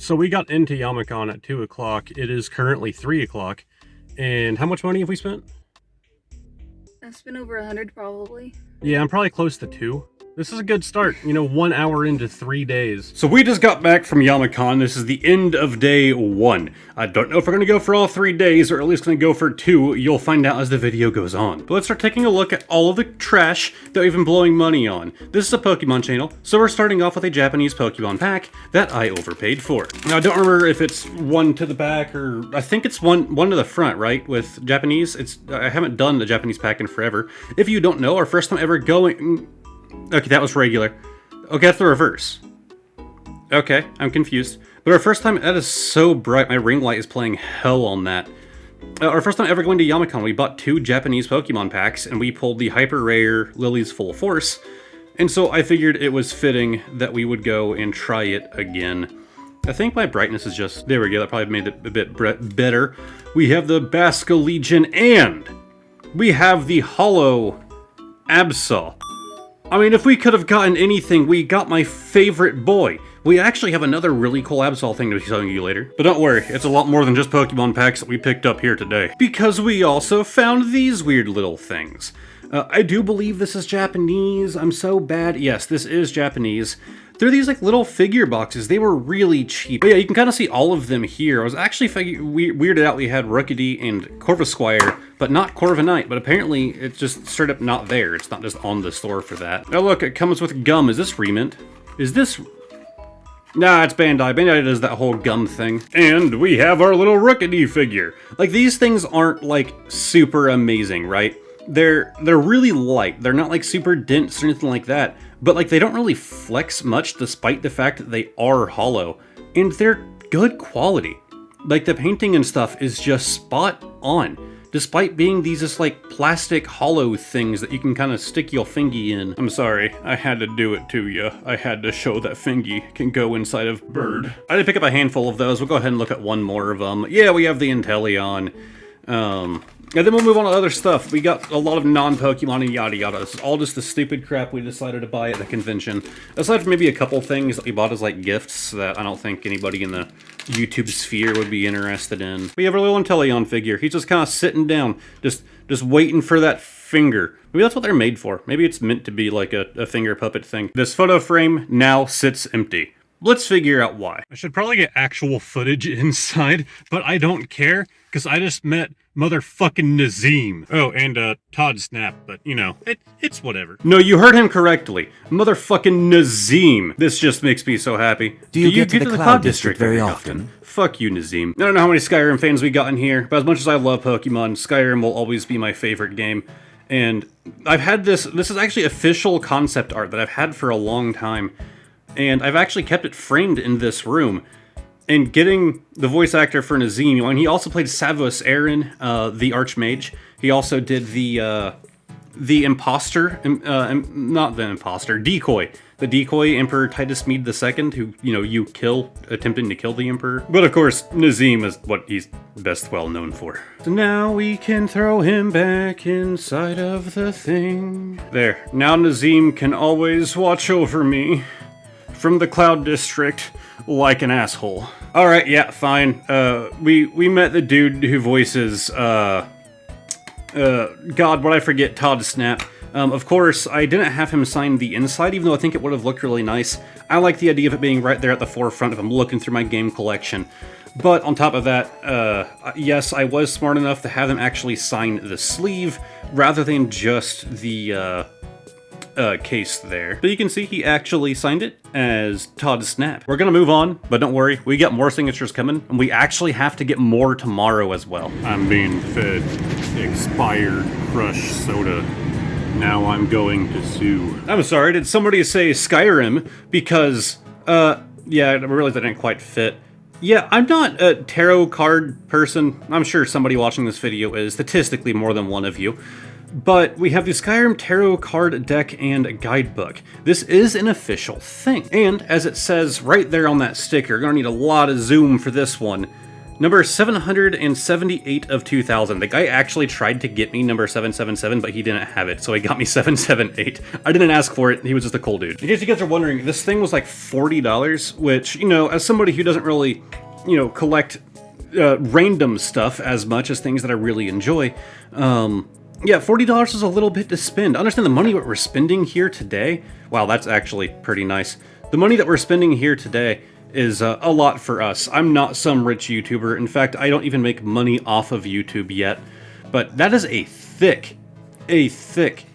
So we got into Yama-Con at 2 o'clock. It is currently 3 o'clock. And how much money have we spent? I've spent over 100 probably. Yeah, I'm probably close to 2. This is a good start, 1 hour into 3 days. So we just got back from Yama-Con. This is the end of day 1. I don't know if we're going to go for all 3 days, or at least going to go for 2. You'll find out as the video goes on. But let's start taking a look at all of the trash that we've been blowing money on. This is a Pokemon channel, so we're starting off with a Japanese Pokemon pack that I overpaid for. Now, I don't remember if it's one to the back, or I think it's one to the front, right, with Japanese. I haven't done the Japanese pack in forever. If you don't know, our first time ever going... Okay, that was regular. Okay, that's the reverse. Okay, I'm confused. But our first time, that is so bright, my ring light is playing hell on that. Our first time ever going to Yama-Con, we bought 2 Japanese Pokemon packs, and we pulled the hyper rare Lily's Full Force. And so I figured it was fitting that we would go and try it again. I think my brightness is just... There we go, that probably made it a bit better. We have the Basco Legion, and we have the Hollow Absol. I mean, if we could have gotten anything, we got my favorite boy. We actually have another really cool Absol thing to be telling you later. But don't worry, it's a lot more than just Pokemon packs that we picked up here today. Because we also found these weird little things. I do believe this is Japanese. I'm so bad. Yes, this is Japanese. They're these like little figure boxes. They were really cheap. But yeah, you can kind of see all of them here. I was actually weirded out we had Rookidee and Corvisquire, but not Corviknight. But apparently it's just straight up not there. It's not just on the store for that. Oh look, it comes with gum. Is this Remint? Is this... Nah, it's Bandai. Bandai does that whole gum thing. And we have our little Rookidee figure. Like, these things aren't like super amazing, right? They're really light. They're not like super dense or anything like that. But like, they don't really flex much despite the fact that they are hollow. And they're good quality. Like, the painting and stuff is just spot on. Despite being these just like plastic hollow things that you can kind of stick your fingy in. I'm sorry, I had to do it to you. I had to show that fingy can go inside of bird. I did pick up a handful of those. We'll go ahead and look at one more of them. Yeah, we have the Inteleon. And then we'll move on to other stuff. We got a lot of non-Pokemon and yada yada. This is all just the stupid crap we decided to buy at the convention. Aside from maybe a couple things that we bought as like gifts that I don't think anybody in the YouTube sphere would be interested in. We have our little Inteleon figure. He's just kind of sitting down, just waiting for that finger. Maybe that's what they're made for. Maybe it's meant to be like a finger puppet thing. This photo frame now sits empty. Let's figure out why. I should probably get actual footage inside, but I don't care, because I just met motherfucking Nazim. Oh, and Todd Snap, but it's whatever. No, you heard him correctly. Motherfucking Nazim. This just makes me so happy. Do you get to the Cloud District very often? Fuck you, Nazim. I don't know how many Skyrim fans we got in here, but as much as I love Pokemon, Skyrim will always be my favorite game. And I've had this is actually official concept art that I've had for a long time. And I've actually kept it framed in this room. And getting the voice actor for Nazim, and he also played Savos Aaron, the Archmage. He also did the imposter, not the imposter, decoy. The decoy Emperor Titus Mede II, who, you kill, attempting to kill the Emperor. But of course, Nazim is what he's best well known for. So now we can throw him back inside of the thing. There, now Nazim can always watch over me. From the Cloud District, like an asshole. Alright, yeah, fine. We met the dude who voices, God, what I forget, Todd Snap. Of course, I didn't have him sign the inside, even though I think it would have looked really nice. I like the idea of it being right there at the forefront if I'm looking through my game collection. But on top of that, yes, I was smart enough to have them actually sign the sleeve, rather than just the, case there. But you can see he actually signed it as Todd Snap. We're gonna move on, but don't worry, we got more signatures coming, and we actually have to get more tomorrow as well. I'm being fed expired crushed soda. Now I'm going to sue. I'm sorry, did somebody say Skyrim? Because, yeah, I realized that didn't quite fit. Yeah, I'm not a tarot card person. I'm sure somebody watching this video is, statistically more than one of you. But we have the Skyrim Tarot card deck and guidebook. This is an official thing. And as it says right there on that sticker, you're gonna need a lot of zoom for this one. Number 778 of 2000. The guy actually tried to get me number 777, but he didn't have it, so he got me 778. I didn't ask for it, he was just a cool dude. In case you guys are wondering, this thing was like $40, which, you know, as somebody who doesn't really, you know, collect random stuff as much as things that I really enjoy, yeah, $40 is a little bit to spend. Understand the money that we're spending here today. Wow, that's actually pretty nice. The money that we're spending here today is a lot for us. I'm not some rich YouTuber. In fact, I don't even make money off of YouTube yet. But that is a thick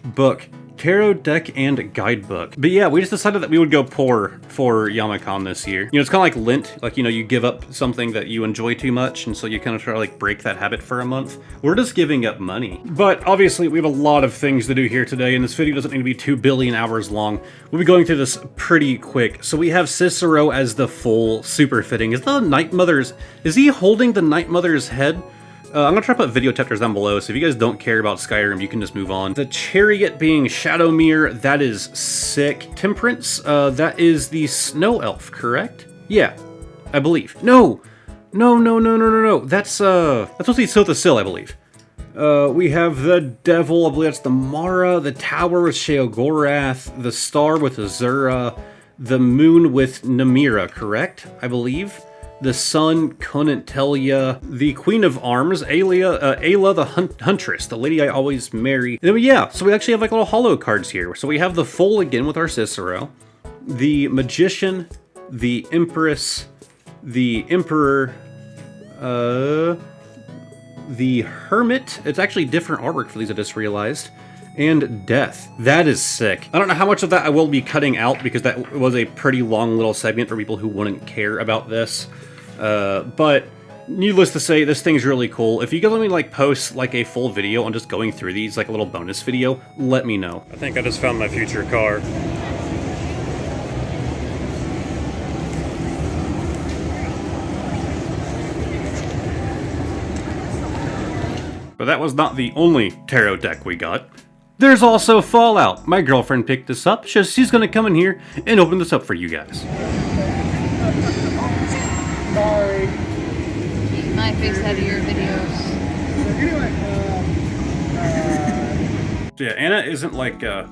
book. Tarot deck and guidebook. But yeah, we just decided that we would go poor for Yama-Con this year. You know, it's kind of like Lent. Like, you know, you give up something that you enjoy too much, and so you kind of try to like break that habit for a month. We're just giving up money. But obviously, we have a lot of things to do here today, and this video doesn't need to be 2 billion hours long. We'll be going through this pretty quick. So we have Cicero as the full super fitting. Is the Night Mother's, is he holding the Night Mother's head? I'm gonna try to put video chapters down below, so if you guys don't care about Skyrim, you can just move on. The Chariot being Shadowmere, that is sick. Temperance, that is the Snow Elf, correct? Yeah, I believe. No! That's supposed to be Sotha Sil, I believe. We have the Devil, I believe that's the Mara, the Tower with Sheogorath, the Star with Azura, the Moon with Namira, correct? I believe. The Sun, couldn't tell ya. The Queen of Arms, Ayla the Huntress, the lady I always marry. And then, yeah, so we actually have like little holo cards here. So we have the Foal again with our Cicero, the Magician, the Empress, the Emperor, the Hermit. It's actually different artwork for these, I just realized. And Death. That is sick. I don't know how much of that I will be cutting out because that was a pretty long little segment for people who wouldn't care about this. But needless to say, this thing's really cool. If you guys let me like post like a full video on just going through these, like a little bonus video, let me know. I think I just found my future car. But that was not the only tarot deck we got. There's also Fallout. My girlfriend picked this up. She's gonna come in here and open this up for you guys. Sorry. Keep my face out of your videos. So yeah, Anna isn't like a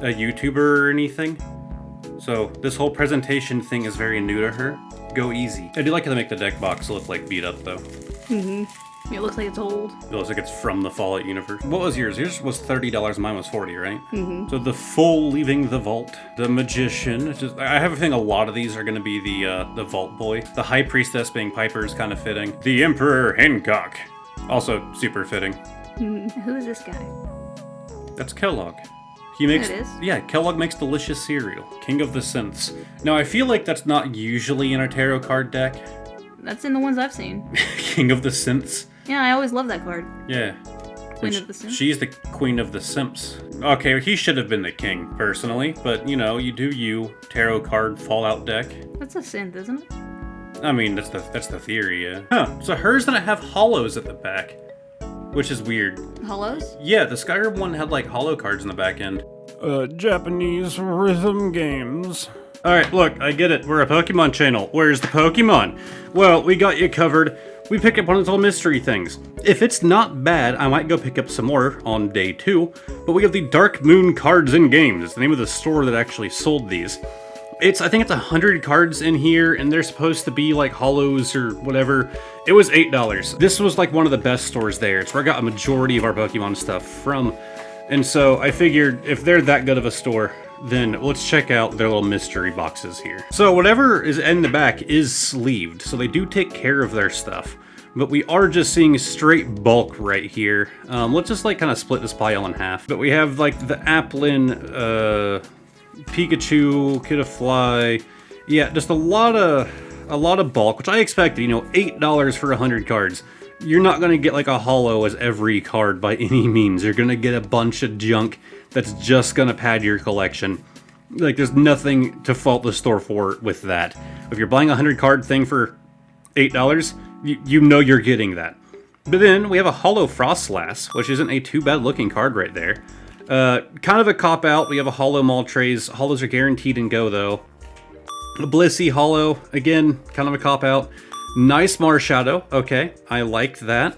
YouTuber or anything. So this whole presentation thing is very new to her. Go easy. I do like how they make the deck box look like beat up though. Mm-hmm. It looks like it's old. It looks like it's from the Fallout universe. What was yours? Yours was $30, mine was $40, right? Mm-hmm. So the Foal leaving the vault. The Magician. I have a feeling a lot of these are going to be the Vault Boy. The High Priestess being Piper is kind of fitting. The Emperor Hancock. Also super fitting. Mm-hmm. Who is this guy? That's Kellogg. He makes, it is? yeah, Kellogg makes delicious cereal. King of the Synths. Now I feel like that's not usually in our tarot card deck. That's in the ones I've seen. King of the Synths. Yeah, I always love that card. Yeah. Queen of the Simps. She's the Queen of the Simps. Okay, he should have been the king, personally. But, you know, you do you. Tarot card Fallout deck. That's a synth, isn't it? I mean, that's the theory, yeah. Huh, so hers didn't have hollows at the back. Which is weird. Hollows? Yeah, the Skyrim one had, like, hollow cards in the back end. Japanese rhythm games. Alright, look, I get it. We're a Pokemon channel. Where's the Pokemon? Well, we got you covered. We picked up one of those little mystery things. If it's not bad, I might go pick up some more on day 2. But we have the Dark Moon Cards and Games. It's the name of the store that actually sold these. I think it's 100 cards in here, and they're supposed to be like hollows or whatever. It was $8. This was like one of the best stores there. It's where I got a majority of our Pokemon stuff from. And so I figured if they're that good of a store, then let's check out their little mystery boxes here. So whatever is in the back is sleeved, so they do take care of their stuff. But we are just seeing straight bulk right here. Let's just like kind of split this pile in half. But we have like the Applin, Pikachu, Kidafly. Yeah, just a lot of bulk, which I expected, you know, $8 for 100 cards. You're not gonna get like a holo as every card by any means. You're gonna get a bunch of junk that's just gonna pad your collection. Like, there's nothing to fault the store for with that. If you're buying a 100 card thing for $8, you know you're getting that. But then we have a holo Frostlass, which isn't a too bad looking card right there. Kind of a cop out. We have a holo Moltres. Holos are guaranteed and go though. A Blissey holo, again, kind of a cop out. Nice Marshadow. Okay, I like that.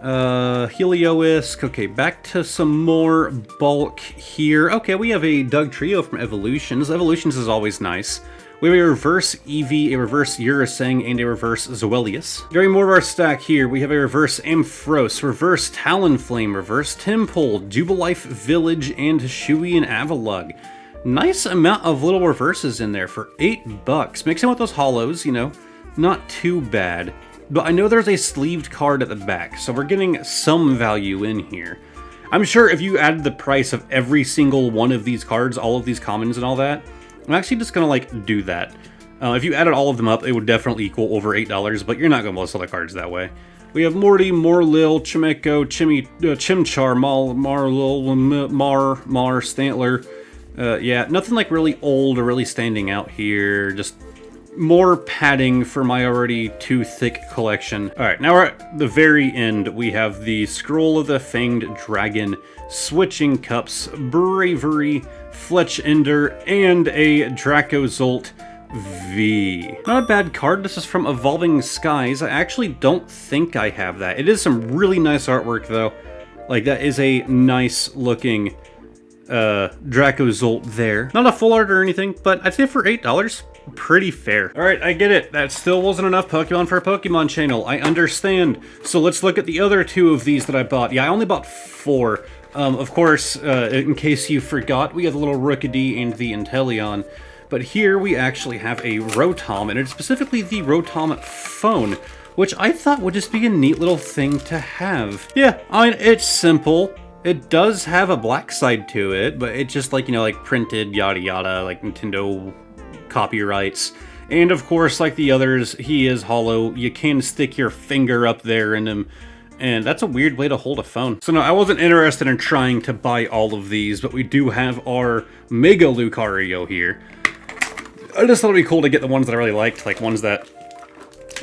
Helioisk. Okay, back to some more bulk here. Okay, we have a Doug Trio from Evolutions. Evolutions is always nice. We have a reverse Eevee, a reverse Urasang, and a reverse Zoelius. During more of our stack here, we have a reverse Ampharos, reverse Talonflame, reverse Timpole, Jubilife Village, and Shuey and Avalugg. Nice amount of little reverses in there for $8. Mixing with those hollows, you know, not too bad. But I know there's a sleeved card at the back, so we're getting some value in here. I'm sure if you added the price of every single one of these cards, all of these commons and all that, I'm actually just gonna like do that. If you added all of them up, it would definitely equal over $8, but you're not gonna sell the cards that way. We have Morty, Morlil, Chimecho, Chimchar, Marlil, Mar, Stantler. Yeah, nothing like really old or really standing out here. Just more padding for my already too thick collection. Alright, now we're at the very end. We have the Scroll of the Fanged Dragon, Switching Cups, Bravery, Fletch Ender, and a Dracozolt V. Not a bad card. This is from Evolving Skies. I actually don't think I have that. It is some really nice artwork, though. Like, that is a nice looking Dracozolt there. Not a full art or anything, but I'd say for $8, pretty fair. Alright, I get it. That still wasn't enough Pokemon for a Pokemon channel. I understand. So let's look at the other two of these that I bought. Yeah, I only bought 4. Of course, in case you forgot, we have the little Rookidee and the Inteleon. But here we actually have a Rotom, and it's specifically the Rotom phone, which I thought would just be a neat little thing to have. Yeah, I mean, it's simple. It does have a black side to it, but it's just like, you know, like printed yada yada, like Nintendo copyrights. And of course, like the others, he is hollow. You can stick your finger up there in him, and that's a weird way to hold a phone. So no, I wasn't interested in trying to buy all of these, but we do have our Mega Lucario here. I just thought it'd be cool to get the ones that I really liked, like ones that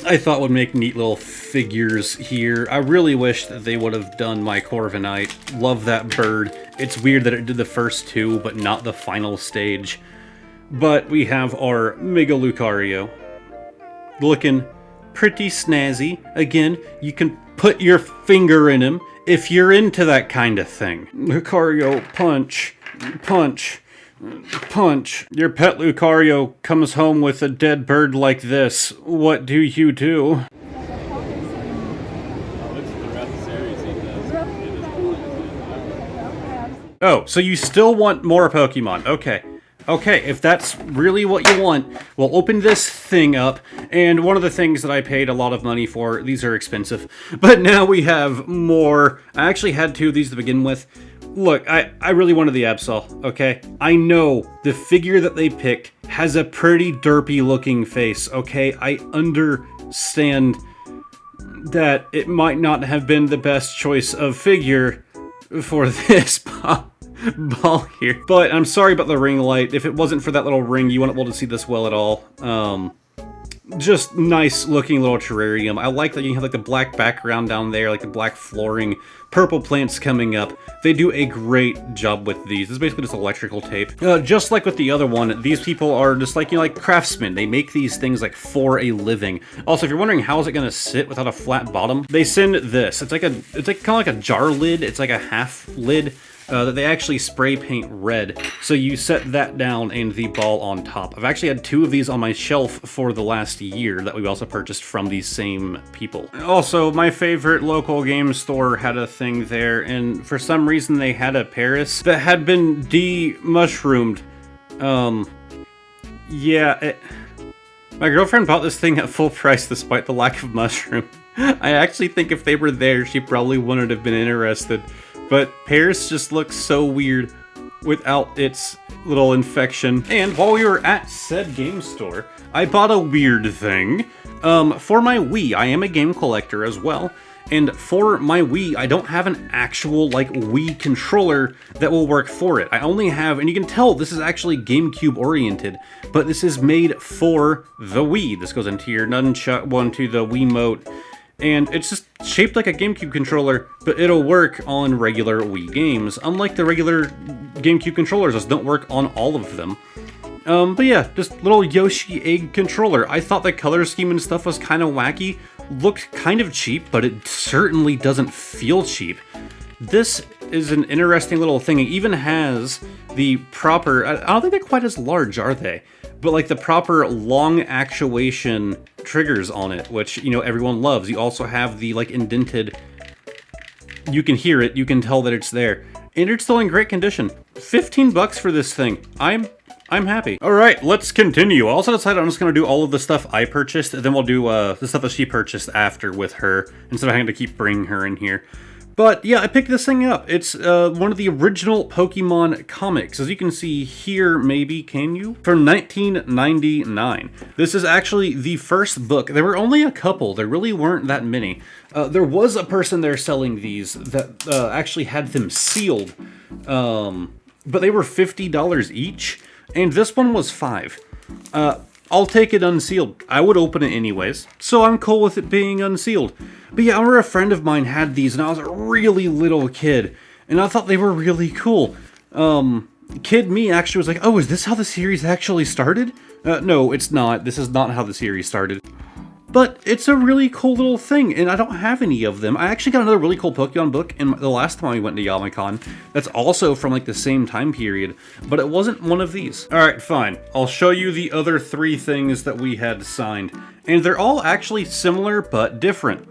I thought would make neat little figures here. I really wish that they would have done my Corviknight. Love that bird. It's weird that it did the first 2, but not the final stage. But we have our Mega Lucario. Looking pretty snazzy. Again, you can put your finger in him if you're into that kind of thing. Lucario, punch, punch, punch. Your pet Lucario comes home with a dead bird like this. What do you do? Oh, so you still want more Pokemon. Okay. Okay, if that's really what you want, we'll open this thing up, and one of the things that I paid a lot of money for, these are expensive, but now we have more. I actually had 2 of these to begin with. Look, I really wanted the Absol, okay? I know the figure that they picked has a pretty derpy looking face, okay? I understand that it might not have been the best choice of figure for this ball here. But I'm sorry about the ring light. If it wasn't for that little ring, you wouldn't be able to see this well at all. Just nice looking little terrarium. I like that you have like the black background down there, like the black flooring, purple plants coming up. They do a great job with these. This is basically just electrical tape. Just like with the other one, these people are just like, you know, like craftsmen. They make these things like for a living. Also, if you're wondering how is it gonna sit without a flat bottom, they send this. It's like kind of like a jar lid. It's like a half lid. That they actually spray paint red. So you set that down and the ball on top. I've actually had 2 of these on my shelf for the last year that we also purchased from these same people. Also, my favorite local game store had a thing there, and for some reason they had a Paris that had been de-mushroomed. Yeah, my girlfriend bought this thing at full price despite the lack of mushroom. I actually think if they were there, she probably wouldn't have been interested. But Paris just looks so weird without its little infection. And while we were at said game store, I bought a weird thing. For my Wii, I am a game collector as well. And for my Wii, I don't have an actual, like, Wii controller that will work for it. I only have, and you can tell this is actually GameCube oriented, but this is made for the Wii. This goes into your nunchuck, one to the Wiimote. And it's just shaped like a GameCube controller, but it'll work on regular Wii games. Unlike the regular GameCube controllers, those don't work on all of them. But yeah, just little Yoshi egg controller. I thought the color scheme and stuff was kind of wacky. Looked kind of cheap, but it certainly doesn't feel cheap. This is an interesting little thing. It even has the proper, I don't think they're quite as large, are they? But like the proper long actuation triggers on it, which, you know, everyone loves. You also have the like indented, you can hear it, you can tell that it's there. And it's still in great condition. 15 bucks for this thing. I'm happy. All right, let's continue. I also decided I'm just gonna do all of the stuff I purchased, and then we'll do the stuff that she purchased after with her, instead of having to keep bringing her in here. But yeah, I picked this thing up. It's one of the original Pokemon comics. As you can see here, maybe, can you? From 1999. This is actually the first book. There were only a couple. There really weren't that many. There was a person there selling these that actually had them sealed. But they were $50 each. And this one was $5. I'll take it unsealed. I would open it anyways, so I'm cool with it being unsealed. But yeah, I remember a friend of mine had these, and I was a really little kid, and I thought they were really cool. Kid me actually was like, oh, is this how the series actually started? No, it's not. This is not how the series started. But it's a really cool little thing, and I don't have any of them. I actually got another really cool Pokemon book in the last time I went to Yama-Con. That's also from like the same time period, but it wasn't one of these. All right, fine. I'll show you the other 3 things that we had signed. And they're all actually similar, but different.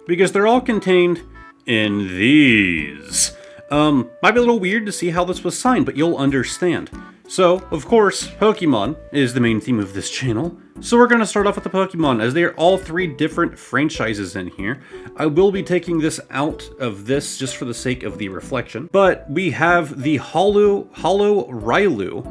Because they're all contained in these. Might be a little weird to see how this was signed, but you'll understand. So, of course, Pokemon is the main theme of this channel. So we're going to start off with the Pokemon, as they are all 3 different franchises in here. I will be taking this out of this just for the sake of the reflection. But we have the Hollow Railu,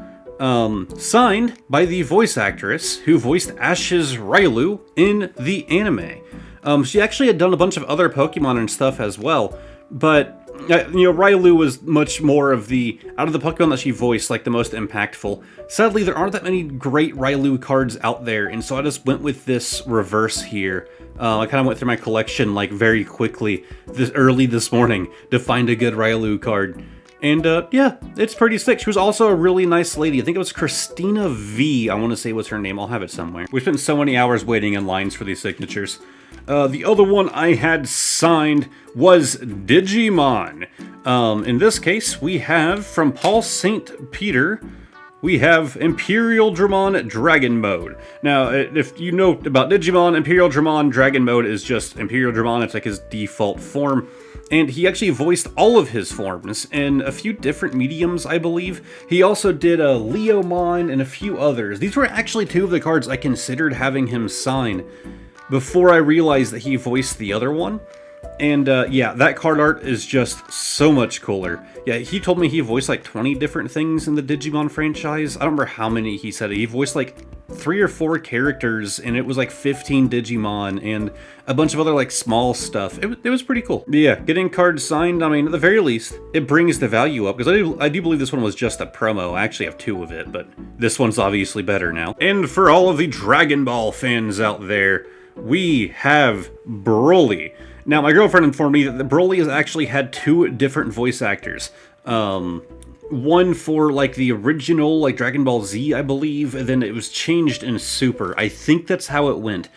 signed by the voice actress who voiced Ash's Railu in the anime. She actually had done a bunch of other Pokemon and stuff as well, but you know, Railu was much more of the, out of the Pokemon that she voiced, like the most impactful. Sadly, there aren't that many great Railu cards out there, and so I just went with this reverse here. I kind of went through my collection like very quickly early this morning to find a good Railu card. And yeah, it's pretty sick. She was also a really nice lady. I think it was Christina V, I want to say was her name. I'll have it somewhere. We spent so many hours waiting in lines for these signatures. The other one I had signed was Digimon. In this case, we have from Paul St. Peter, we have Imperial Dramon Dragon Mode. Now, if you know about Digimon, Imperial Dramon Dragon Mode is just Imperial Dramon. It's like his default form. And he actually voiced all of his forms in a few different mediums, I believe. He also did a Leomon and a few others. These were actually 2 of the cards I considered having him sign before I realized that he voiced the other one. And yeah, that card art is just so much cooler. Yeah, he told me he voiced like 20 different things in the Digimon franchise. I don't remember how many he said. He voiced like 3 or 4 characters, and it was like 15 Digimon and a bunch of other like small stuff. It was pretty cool. But yeah, getting cards signed, I mean, at the very least, it brings the value up, because I do believe this one was just a promo. I actually have 2 of it, but this one's obviously better now. And for all of the Dragon Ball fans out there, we have Broly. Now, my girlfriend informed me that the Broly has actually had 2 different voice actors. One for, like, the original, like, Dragon Ball Z, I believe, and then it was changed in Super. I think that's how it went.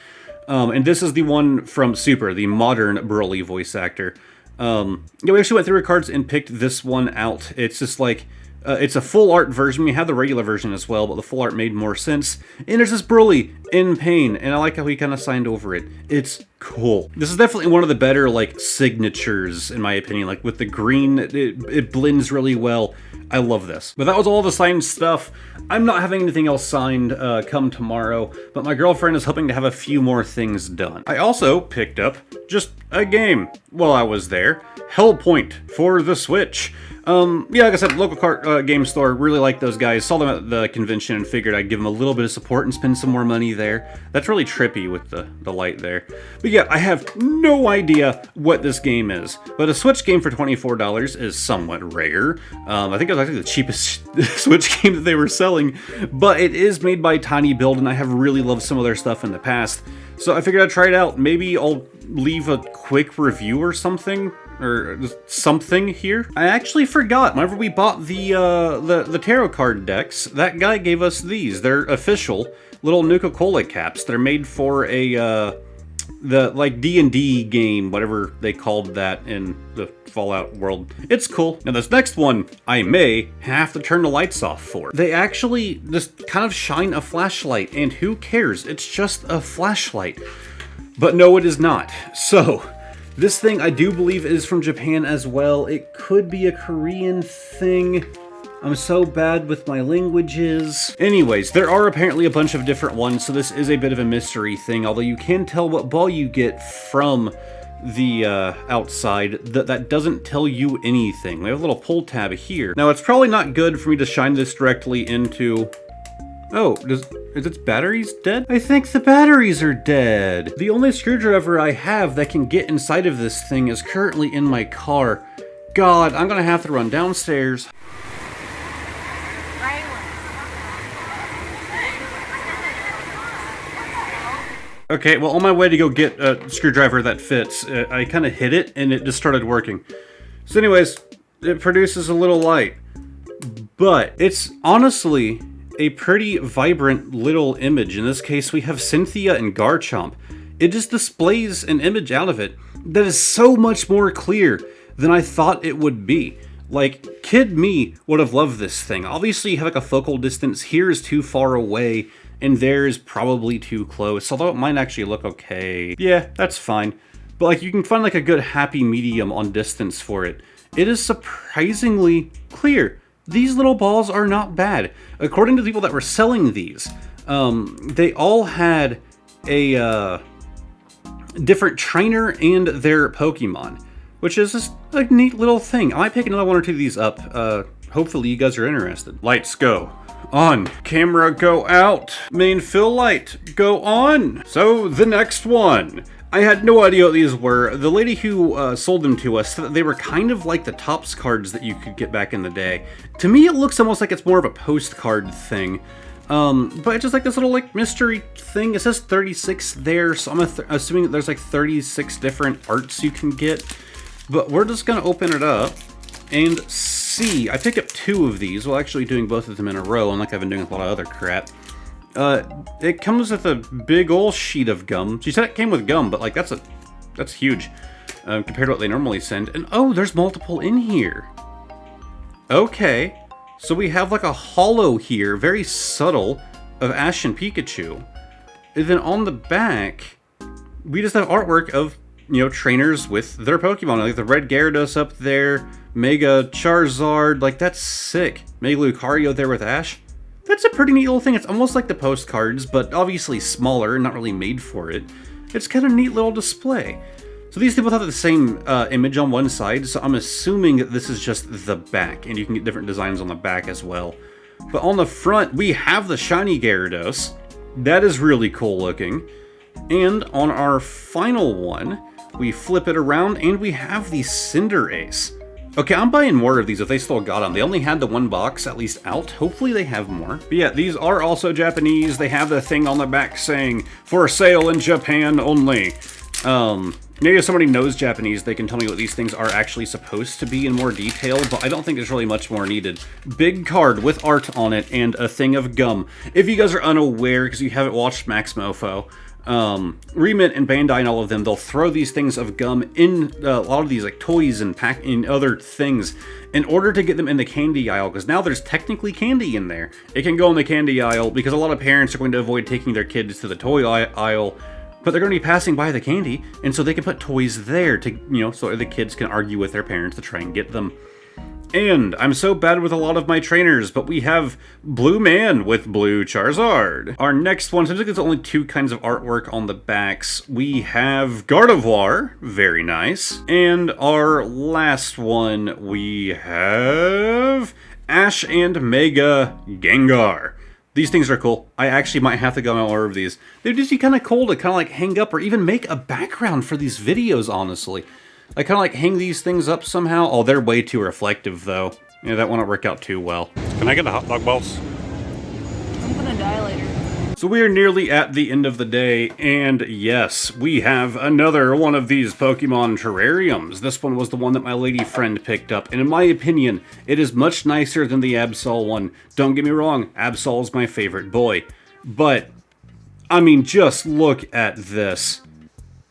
And this is the one from Super, the modern Broly voice actor. Yeah, we actually went through her cards and picked this one out. It's just, like, it's a full art version. We had the regular version as well, but the full art made more sense. And there's this Broly in pain, and I like how he kind of signed over it. It's cool. This is definitely one of the better, like, signatures, in my opinion. Like, with the green, it blends really well. I love this. But that was all the signed stuff. I'm not having anything else signed come tomorrow, but my girlfriend is hoping to have a few more things done. I also picked up just a game while I was there. Hellpoint for the Switch. Yeah, like I said, local game store, really like those guys. Saw them at the convention and figured I'd give them a little bit of support and spend some more money there. That's really trippy with the light there. But yeah, I have no idea what this game is. But a Switch game for $24 is somewhat rare. I think it was actually the cheapest Switch game that they were selling. But it is made by Tiny Build, and I have really loved some of their stuff in the past. So I figured I'd try it out. Maybe I'll leave a quick review or something or something here. I actually forgot. Whenever we bought the tarot card decks, that guy gave us these. They're official little Nuka-Cola caps. They're made for a the like D&D game, whatever they called that in the Fallout world. It's cool. Now this next one, I may have to turn the lights off for. They actually just kind of shine a flashlight, and who cares? It's just a flashlight. But no, it is not. So, this thing I do believe is from Japan as well. It could be a Korean thing. I'm so bad with my languages. Anyways, there are apparently a bunch of different ones, so this is a bit of a mystery thing, although you can tell what ball you get from the outside. That doesn't tell you anything. We have a little pull tab here. Now, it's probably not good for me to shine this directly into... Oh, is its batteries dead? I think the batteries are dead. The only screwdriver I have that can get inside of this thing is currently in my car. God, I'm gonna have to run downstairs. Okay, well, on my way to go get a screwdriver that fits, I kind of hit it and it just started working. So anyways, it produces a little light. But it's honestly a pretty vibrant little image. In this case, we have Cynthia and Garchomp. It just displays an image out of it that is so much more clear than I thought it would be. Like, kid me would have loved this thing. Obviously, you have like a focal distance. Here is too far away, and there is probably too close, although it might actually look okay. Yeah, that's fine. But like, you can find like a good happy medium on distance for it. It is surprisingly clear. These little balls are not bad. According to the people that were selling these, they all had a different trainer and their Pokemon, which is just a neat little thing. I might pick another one or two of these up. Hopefully you guys are interested. Lights go on. Camera go out. Main fill light go on. So the next one. I had no idea what these were. The lady who sold them to us said that they were kind of like the Topps cards that you could get back in the day. To me, it looks almost like it's more of a postcard thing. But it's just like this little like mystery thing. It says 36 there, so I'm assuming that there's like 36 different arts you can get. But we're just gonna open it up and see. I picked up 2 of these, well actually doing both of them in a row, unlike I've been doing with a lot of other crap. It comes with a big old sheet of gum. She said it came with gum, but like that's huge compared to what they normally send. And oh, there's multiple in here. Okay, so we have like a holo here, very subtle, of Ash and Pikachu. And then on the back, we just have artwork of, you know, trainers with their Pokemon. Like the red Gyarados up there, Mega Charizard, like that's sick. Mega Lucario there with Ash. That's a pretty neat little thing. It's almost like the postcards, but obviously smaller, not really made for it. It's kind of a neat little display. So these two both have the same image on one side, so I'm assuming that this is just the back, and you can get different designs on the back as well. But on the front, we have the shiny Gyarados. That is really cool looking. And on our final one, we flip it around, and we have the Cinderace. Okay, I'm buying more of these if they still got them. They only had the one box, at least, out. Hopefully they have more. But yeah, these are also Japanese. They have the thing on the back saying, for sale in Japan only. Maybe if somebody knows Japanese, they can tell me what these things are actually supposed to be in more detail, but I don't think there's really much more needed. Big card with art on it and a thing of gum. If you guys are unaware, because you haven't watched Max Mofo, Remit and Bandai and all of them, they'll throw these things of gum in a lot of these like toys and pack in other things in order to get them in the candy aisle, because now there's technically candy in there. It can go in the candy aisle because a lot of parents are going to avoid taking their kids to the toy aisle, but they're going to be passing by the candy, and so they can put toys there to, you know, so the kids can argue with their parents to try and get them. And I'm so bad with a lot of my trainers, but we have Blue Man with Blue Charizard. Our next one, seems like there's only 2 kinds of artwork on the backs. We have Gardevoir, very nice. And our last one, we have Ash and Mega Gengar. These things are cool. I actually might have to go and order these. They'd just be kind of cool to kind of like hang up or even make a background for these videos, honestly. I kind of like hang these things up somehow. Oh, they're way too reflective, though. Yeah, that won't work out too well. Can I get the hot dog balls? I'm gonna die later. So we are nearly at the end of the day, and yes, we have another one of these Pokemon terrariums. This one was the one that my lady friend picked up, and in my opinion, it is much nicer than the Absol one. Don't get me wrong, Absol is my favorite boy. But, I mean, just look at this.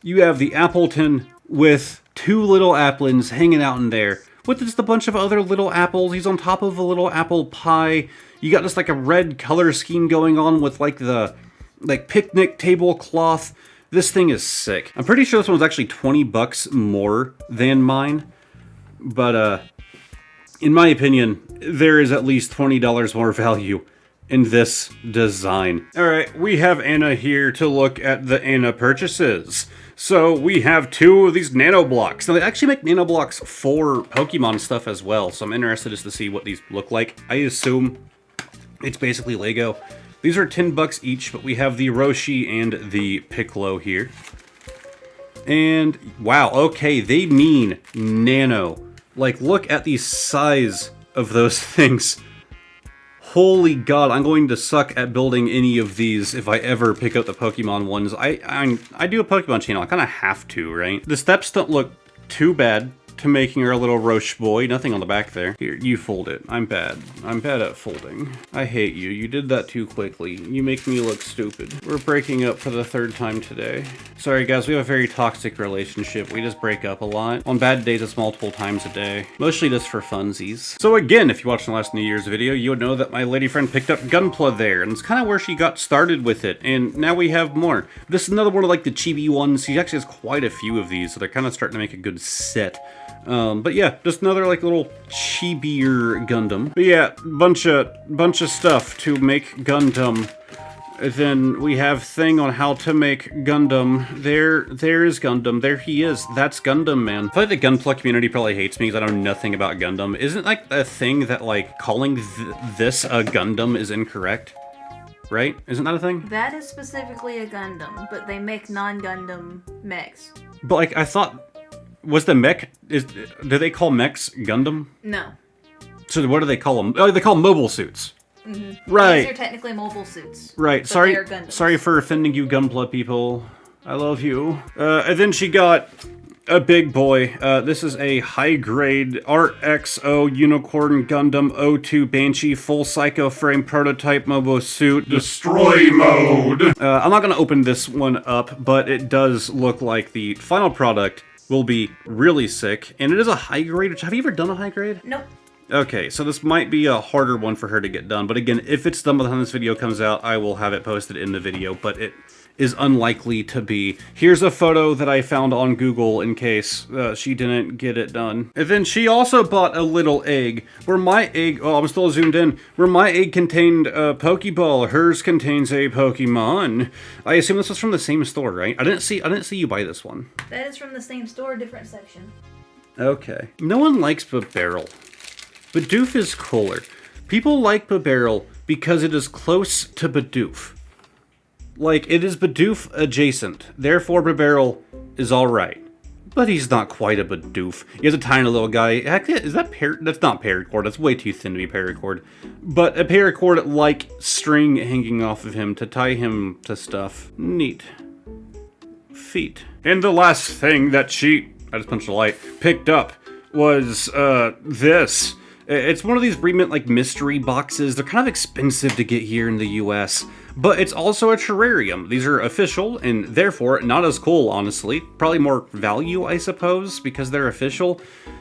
You have the Appleton with two little applins hanging out in there, with just a bunch of other little apples. He's on top of a little apple pie. You got just like a red color scheme going on with like the picnic tablecloth. This thing is sick. I'm pretty sure this one was actually 20 bucks more than mine. But in my opinion, there is at least $20 more value in this design. Alright, we have Anna here to look at the Anna purchases. So we have two of these nano blocks. Now they actually make nano blocks for Pokemon stuff as well, so I'm interested just to see what these look like. I assume it's basically Lego. These are 10 bucks each, but we have the Roshi and the Piccolo here. And wow, okay, they mean nano. Like, look at the size of those things. Holy God, I'm going to suck at building any of these if I ever pick up the Pokemon ones. I do a Pokemon channel, I kind of have to, right? The steps don't look too bad to making our little Roche boy. Nothing on the back there. Here, you fold it. I'm bad. I'm bad at folding. I hate you. You did that too quickly. You make me look stupid. We're breaking up for the third time today. Sorry guys, we have a very toxic relationship. We just break up a lot. On bad days, it's multiple times a day. Mostly just for funsies. So again, if you watched the last New Year's video, you would know that my lady friend picked up Gunpla there, and it's kind of where she got started with it, and now we have more. This is another one of like the chibi ones. She actually has quite a few of these, so they're kind of starting to make a good set. But yeah, just another like little chibier Gundam. But yeah, bunch of stuff to make Gundam. Then we have thing on how to make Gundam. There is Gundam. There he is. That's Gundam, man. I feel like the Gunpla community probably hates me because I know nothing about Gundam. Isn't like a thing that like calling this a Gundam is incorrect? Right? Isn't that a thing? That is specifically a Gundam, but they make non-Gundam mechs. But like, I thought... Was the mech... do they call mechs Gundam? No. So what do they call them? Oh, they call them mobile suits. Mm-hmm. Right. These are technically mobile suits. Right. Sorry for offending you Gunpla people. I love you. And then she got a big boy. This is a high-grade RXO Unicorn Gundam O2 Banshee full Psycho Frame prototype mobile suit. Destroy mode! I'm not going to open this one up, but it does look like the final product will be really sick, and it is a high grade. Have you ever done a high grade? Nope. Okay, so this might be a harder one for her to get done, but again, if it's done by the time this video comes out, I will have it posted in the video, but it is unlikely to be. Here's a photo that I found on Google in case she didn't get it done. And then she also bought a little egg, where my egg, oh, I'm still zoomed in, where my egg contained a Pokeball, hers contains a Pokemon. I assume this was from the same store, right? I didn't see you buy this one. That is from the same store, different section. Okay. No one likes Babarrel. Bidoof is cooler. People like Babarrel because it is close to Bidoof. Like, it is Bidoof adjacent, therefore Babarrel is alright. But he's not quite a Bidoof. He has a tiny little guy. Actually, is that that's not paracord, that's way too thin to be paracord. But a paracord-like string hanging off of him to tie him to stuff. Neat. Feet. And the last thing that she, I just punched a light, picked up was, this. It's one of these remint like mystery boxes. They're kind of expensive to get here in the US, but it's also a terrarium. These are official and therefore not as cool, honestly. Probably more value, I suppose, because they're official.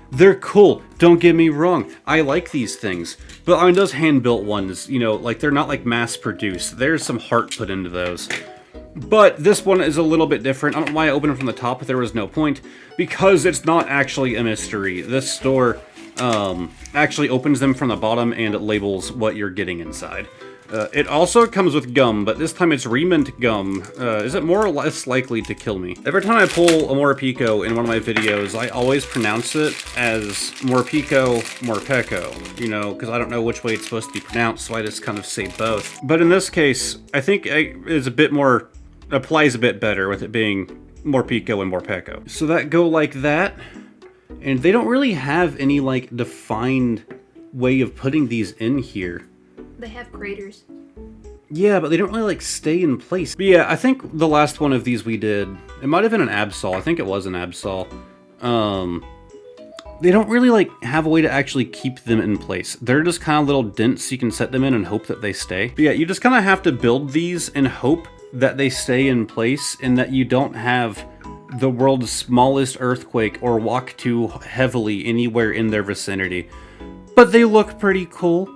They're cool, don't get me wrong. I like these things, but on those hand-built ones, you know, like they're not like mass-produced. There's some heart put into those. But this one is a little bit different. I don't know why I opened it from the top, but there was no point, because it's not actually a mystery. This store actually opens them from the bottom and labels what you're getting inside. It also comes with gum, but this time it's remint gum. Is it more or less likely to kill me? Every time I pull a Morpeko in one of my videos, I always pronounce it as Morpeko, Morpeko, you know, because I don't know which way it's supposed to be pronounced, so I just kind of say both. But in this case, I think it's a bit more, applies a bit better with it being Morpeko and Morpeko. So that go like that. And they don't really have any, like, defined way of putting these in here. They have craters. Yeah, but they don't really, like, stay in place. But yeah, I think the last one of these we did, it might have been an Absol. I think it was an Absol. They don't really, like, have a way to actually keep them in place. They're just kind of little dents you can set them in and hope that they stay. But yeah, you just kind of have to build these and hope that they stay in place and that you don't have the world's smallest earthquake or walk too heavily anywhere in their vicinity. But they look pretty cool.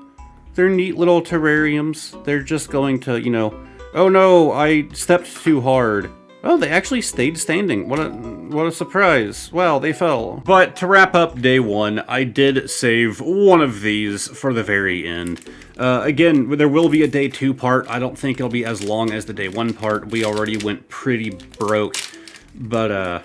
They're neat little terrariums. They're just going to, you know, oh no, I stepped too hard. Oh, they actually stayed standing. What a surprise. Well, they fell. But to wrap up day one, I did save one of these for the very end. Again, there will be a day two part. I don't think it'll be as long as the day one part. We already went pretty broke. But,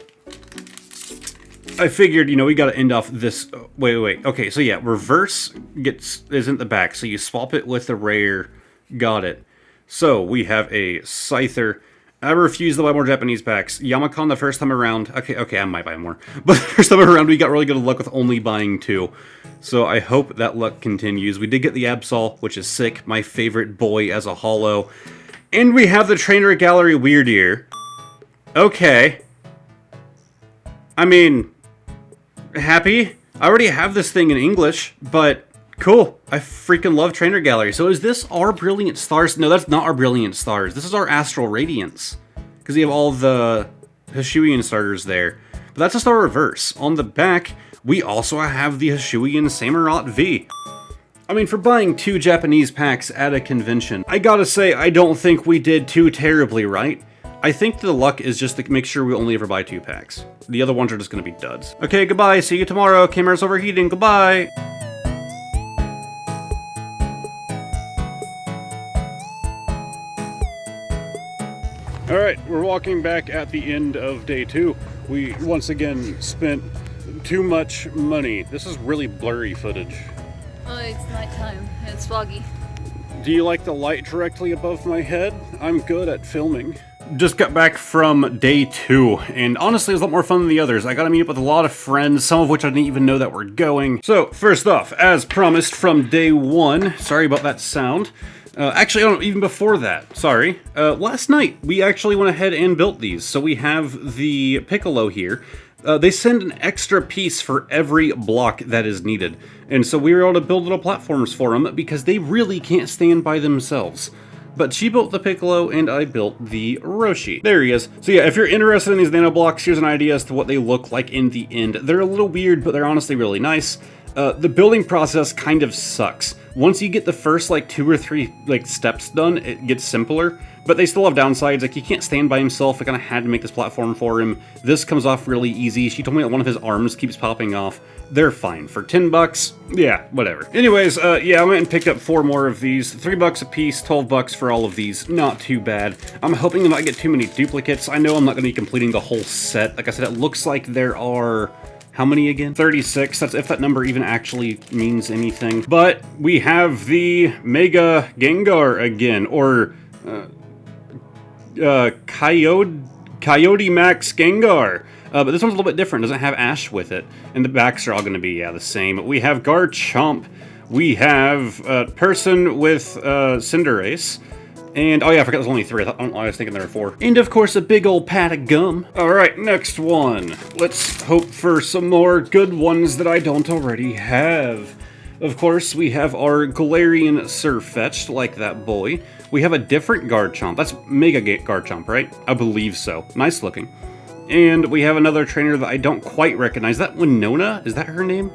I figured, you know, we gotta end off this... Wait. Okay, so yeah, reverse isn't the back, so you swap it with the rare. Got it. So, we have a Scyther. I refuse to buy more Japanese packs. Yama-Con the first time around... Okay, I might buy more. But the first time around, we got really good luck with only buying 2. So I hope that luck continues. We did get the Absol, which is sick. My favorite boy as a holo. And we have the Trainer Gallery Weird Ear. Okay. I mean... happy? I already have this thing in English, but... cool. I freaking love Trainer Gallery. So is this our Brilliant Stars? No, that's not our Brilliant Stars. This is our Astral Radiance. Because we have all the Hishuian starters there. But that's just our reverse. On the back, we also have the Hishuian Samurott V. I mean, for buying 2 Japanese packs at a convention, I gotta say, I don't think we did too terribly right. I think the luck is just to make sure we only ever buy 2 packs. The other ones are just gonna be duds. Okay, goodbye. See you tomorrow. Camera's overheating. Goodbye. Alright, we're walking back at the end of day 2. We once again spent too much money. This is really blurry footage. Oh, it's nighttime. It's foggy. Do you like the light directly above my head? I'm good at filming. Just got back from day 2, and honestly it was a lot more fun than the others. I got to meet up with a lot of friends, some of which I didn't even know that were going. So, first off, as promised from day 1, sorry about that sound. Actually, oh, even before that, sorry. Last night, we actually went ahead and built these. So we have the Piccolo here. They send an extra piece for every block that is needed. And so we were able to build little platforms for them because they really can't stand by themselves. But she built the Piccolo and I built the Roshi. There he is. So yeah, if you're interested in these nano blocks, here's an idea as to what they look like in the end. They're a little weird, but they're honestly really nice. The building process kind of sucks. Once you get the first, like, 2 or 3, like, steps done, it gets simpler. But they still have downsides. Like, he can't stand by himself. I kind of had to make this platform for him. This comes off really easy. She told me that one of his arms keeps popping off. They're fine. For 10 bucks, yeah, whatever. Anyways, yeah, I went and picked up 4 more of these. 3 bucks a piece, 12 bucks for all of these. Not too bad. I'm hoping to not get too many duplicates. I know I'm not going to be completing the whole set. Like I said, it looks like there are... how many again? 36. That's if that number even actually means anything. But we have the Mega Gengar again, or Coyote Max Gengar. But this one's a little bit different. Doesn't have Ash with it, and the backs are all going to be the same. We have Garchomp. We have Person with Cinderace. And, oh yeah, I forgot there's only 3. I was thinking there were 4. And of course, a big old pat of gum. Alright, next one. Let's hope for some more good ones that I don't already have. Of course, we have our Galarian Sirfetch'd, like that boy. We have a different Garchomp. That's Mega Garchomp, right? I believe so. Nice looking. And we have another trainer that I don't quite recognize. Is that Winona? Is that her name?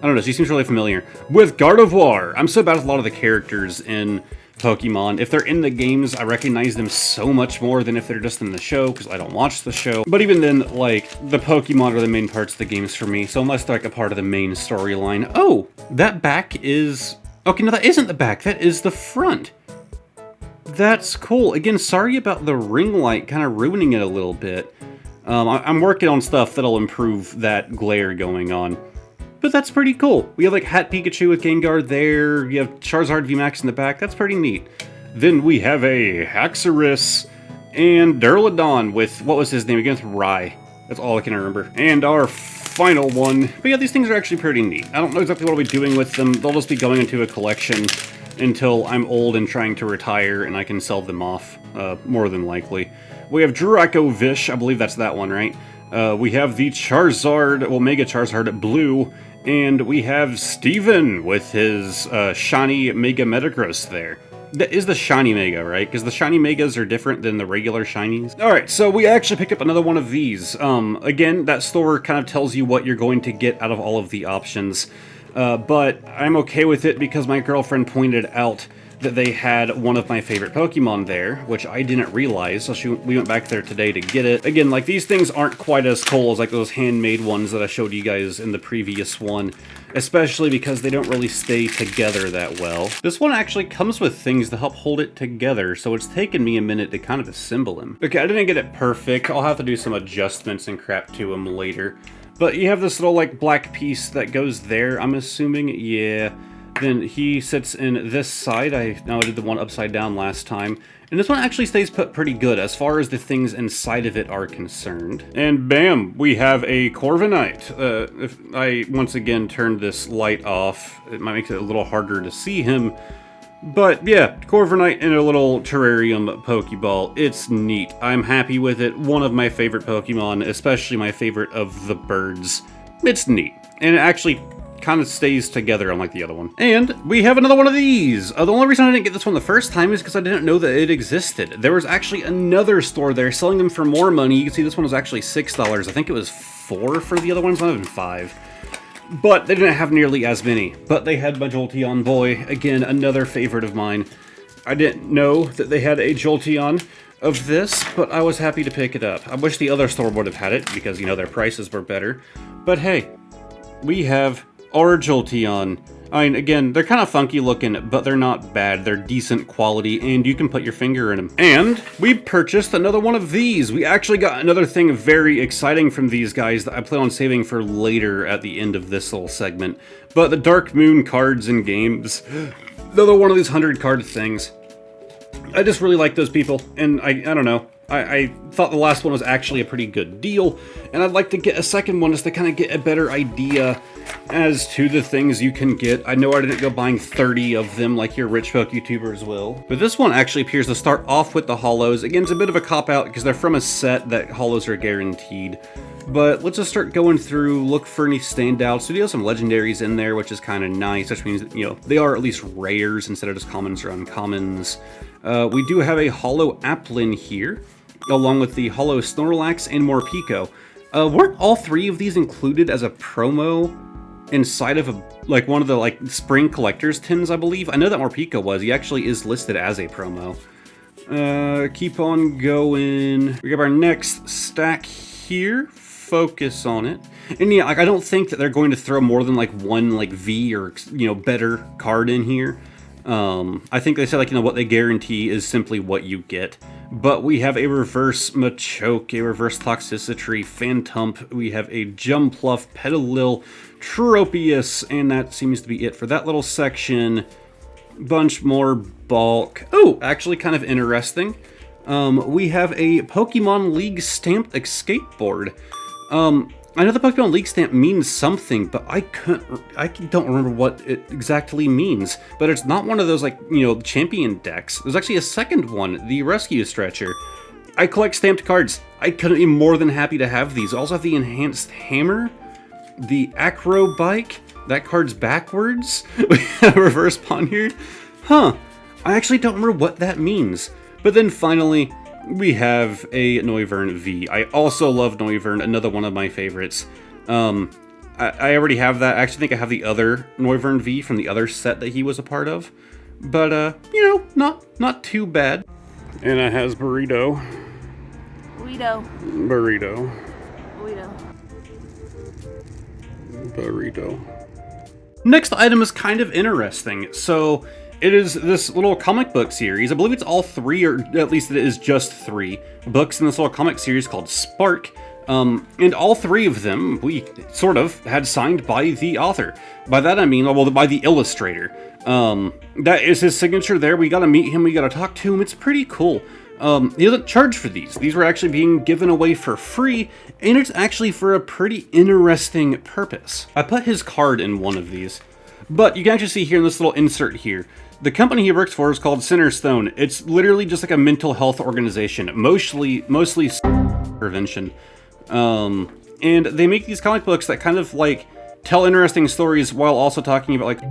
I don't know, she seems really familiar. With Gardevoir. I'm so bad with a lot of the characters in Pokemon. If they're in the games, I recognize them so much more than if they're just in the show, because I don't watch the show. But even then, like, the Pokemon are the main parts of the games for me, so unless they're like a part of the main storyline. Oh, that back is... okay, no, that isn't the back, that is the front. That's cool. Again, sorry about the ring light kind of ruining it a little bit. I'm working on stuff that'll improve that glare going on. But that's pretty cool. We have like Hat Pikachu with Gengar there. You have Charizard VMAX in the back. That's pretty neat. Then we have a Haxorus and Duraludon with, what was his name again? With Rai. That's all I can remember. And our final one. But yeah, these things are actually pretty neat. I don't know exactly what I'll be doing with them. They'll just be going into a collection. until I'm old and trying to retire and I can sell them off, more than likely. We have Draco Vish, I believe that's that one, right? We have the Charizard, well, Mega Charizard Blue, and we have Steven with his shiny Mega Metagross there. That is the shiny Mega, right? Because the shiny Megas are different than the regular shinies. Alright, so we actually picked up another one of these. Again, that store kind of tells you what you're going to get out of all of the options. But I'm okay with it because my girlfriend pointed out that they had one of my favorite Pokemon there, which I didn't realize, so we went back there today to get it. Again, like, these things aren't quite as cool as like those handmade ones that I showed you guys in the previous one, especially because they don't really stay together that well. This one actually comes with things to help hold it together, so it's taken me a minute to kind of assemble him. Okay, I didn't get it perfect. I'll have to do some adjustments and crap to him later. But you have this little, like, black piece that goes there, I'm assuming. Yeah. Then he sits in this side. I did the one upside down last time. And this one actually stays put pretty good as far as the things inside of it are concerned. And bam, we have a Corviknight. If I once again turn this light off, it might make it a little harder to see him. But yeah, Corviknight in a little terrarium Pokeball. It's neat. I'm happy with it. One of my favorite Pokemon, especially my favorite of the birds. It's neat. And it actually kind of stays together unlike the other one. And we have another one of these. The only reason I didn't get this one the first time is because I didn't know that it existed. There was actually another store there selling them for more money. You can see this one was actually $6. I think it was $4 for the other ones, not even $5. But they didn't have nearly as many. But they had my Jolteon boy. Again, another favorite of mine. I didn't know that they had a Jolteon of this, but I was happy to pick it up. I wish the other store would have had it because, you know, their prices were better. But hey, we have our Jolteon. I mean, again, they're kind of funky looking, but they're not bad. They're decent quality, and you can put your finger in them. And we purchased another one of these. We actually got another thing very exciting from these guys that I plan on saving for later at the end of this little segment. But the Dark Moon cards and games, another one of these 100 card things. I just really like those people, and I don't know. I thought the last one was actually a pretty good deal, and I'd like to get a second one just to kind of get a better idea as to the things you can get. I know I didn't go buying 30 of them like your rich folk YouTubers will, but this one actually appears to start off with the holos. Again, it's a bit of a cop-out because they're from a set that holos are guaranteed. But let's just start going through, look for any standouts. We do have some legendaries in there, which is kind of nice, which means that, you know, they are at least rares instead of just commons or uncommons. We do have a holo Applin here, along with the holo Snorlax and Morpeko. Weren't all three of these included as a promo inside of one of the like spring collector's tins, I believe? I know that Morpeko was. He actually is listed as a promo. Keep on going. We have our next stack here. Focus on it. And yeah, like, I don't think that they're going to throw more than like one like V or, you know, better card in here. I think they said, like, you know, what they guarantee is simply what you get. But we have a reverse Machoke, a reverse Toxicity, Phantump, we have a Jumpluff, Petalil, Tropius, and that seems to be it for that little section. Bunch more bulk. Oh, actually kind of interesting. We have a Pokemon League stamped skateboard. I know the Pokemon League stamp means something, but I don't remember what it exactly means. But it's not one of those, like, you know, champion decks. There's actually a second one, the Rescue Stretcher. I collect stamped cards. I couldn't be more than happy to have these. I also have the Enhanced Hammer, the Acro Bike. That card's backwards. We have a Reverse Poniard. Huh. I actually don't remember what that means. But then finally, we have a Noivern V. I also love Noivern, another one of my favorites. I already have that. I actually think I have the other Noivern V from the other set that he was a part of. But, you know, not too bad. And it has Burrito. Burrito. Next item is kind of interesting. So it is this little comic book series. I believe it's all three, or at least it is just 3 books in this little comic series called Spark. And all 3 of them we sort of had signed by the author. By that I mean, well, by the illustrator. That is his signature there. We gotta meet him, we gotta talk to him. It's pretty cool. He doesn't charge for these. These were actually being given away for free, and it's actually for a pretty interesting purpose. I put his card in one of these, but you can actually see here in this little insert here, The company he works for is called Centerstone. It's literally just like a mental health organization, mostly prevention. And they make these comic books that kind of like tell interesting stories while also talking about like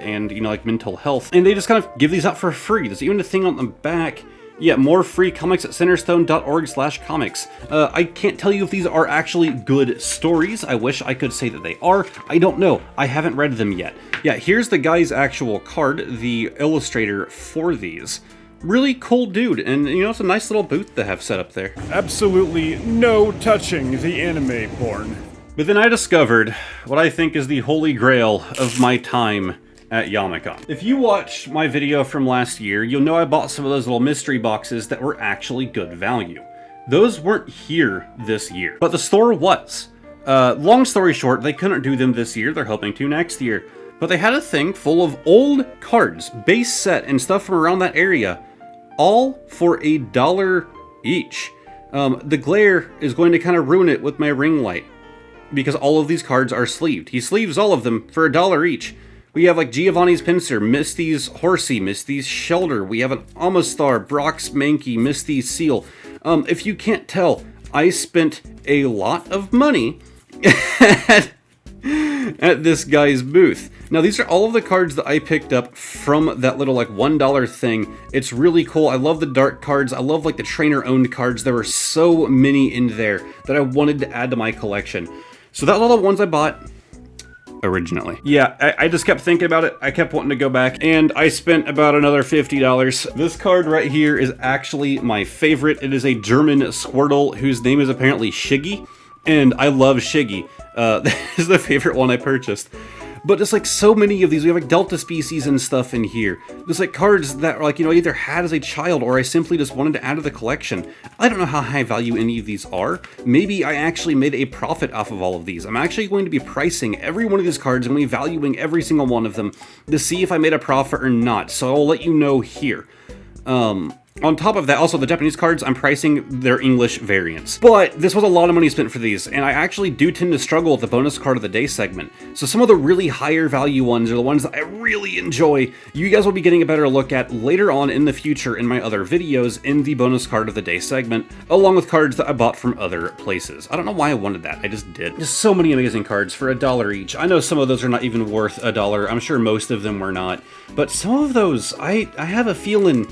and like mental health. And they just kind of give these out for free. There's even a thing on the back. Yeah, more free comics at centerstone.org/comics. I can't tell you if these are actually good stories. I wish I could say that they are. I don't know. I haven't read them yet. Yeah, here's the guy's actual card, the illustrator for these. Really cool dude, and it's a nice little booth to have set up there. Absolutely no touching the anime porn. But then I discovered what I think is the holy grail of my time at Yama-Con. If you watched my video from last year, you'll know I bought some of those little mystery boxes that were actually good value. Those weren't here this year, but the store was. Long story short, they couldn't do them this year. They're hoping to next year. But they had a thing full of old cards, base set, and stuff from around that area, all for $1 each. The glare is going to kind of ruin it with my ring light, because all of these cards are sleeved. He sleeves all of them for $1 each. We have like Giovanni's Pincer, Misty's Horsey, Misty's Shelter. We have an Amistar, Brock's Mankey, Misty's Seal. If you can't tell, I spent a lot of money at this guy's booth. Now, these are all of the cards that I picked up from that little like $1 thing. It's really cool. I love the dark cards. I love like the trainer-owned cards. There were so many in there that I wanted to add to my collection. So that's all the ones I bought originally. Yeah, I just kept thinking about it. I kept wanting to go back, and I spent about another $50. This card right here is actually my favorite. It is a German Squirtle whose name is apparently Shiggy, and I love Shiggy. That is the favorite one I purchased. But just like so many of these, we have like Delta species and stuff in here. There's like cards that are like, I either had as a child or I simply just wanted to add to the collection. I don't know how high value any of these are. Maybe I actually made a profit off of all of these. I'm actually going to be pricing every one of these cards and valuing every single one of them to see if I made a profit or not. So I'll let you know here. On top of that, also the Japanese cards, I'm pricing their English variants. But this was a lot of money spent for these, and I actually do tend to struggle with the bonus card of the day segment. So some of the really higher value ones are the ones that I really enjoy. You guys will be getting a better look at later on in the future in my other videos in the bonus card of the day segment, along with cards that I bought from other places. I don't know why I wanted that, I just did. Just so many amazing cards for $1 each. I know some of those are not even worth $1. I'm sure most of them were not. But some of those, I have a feeling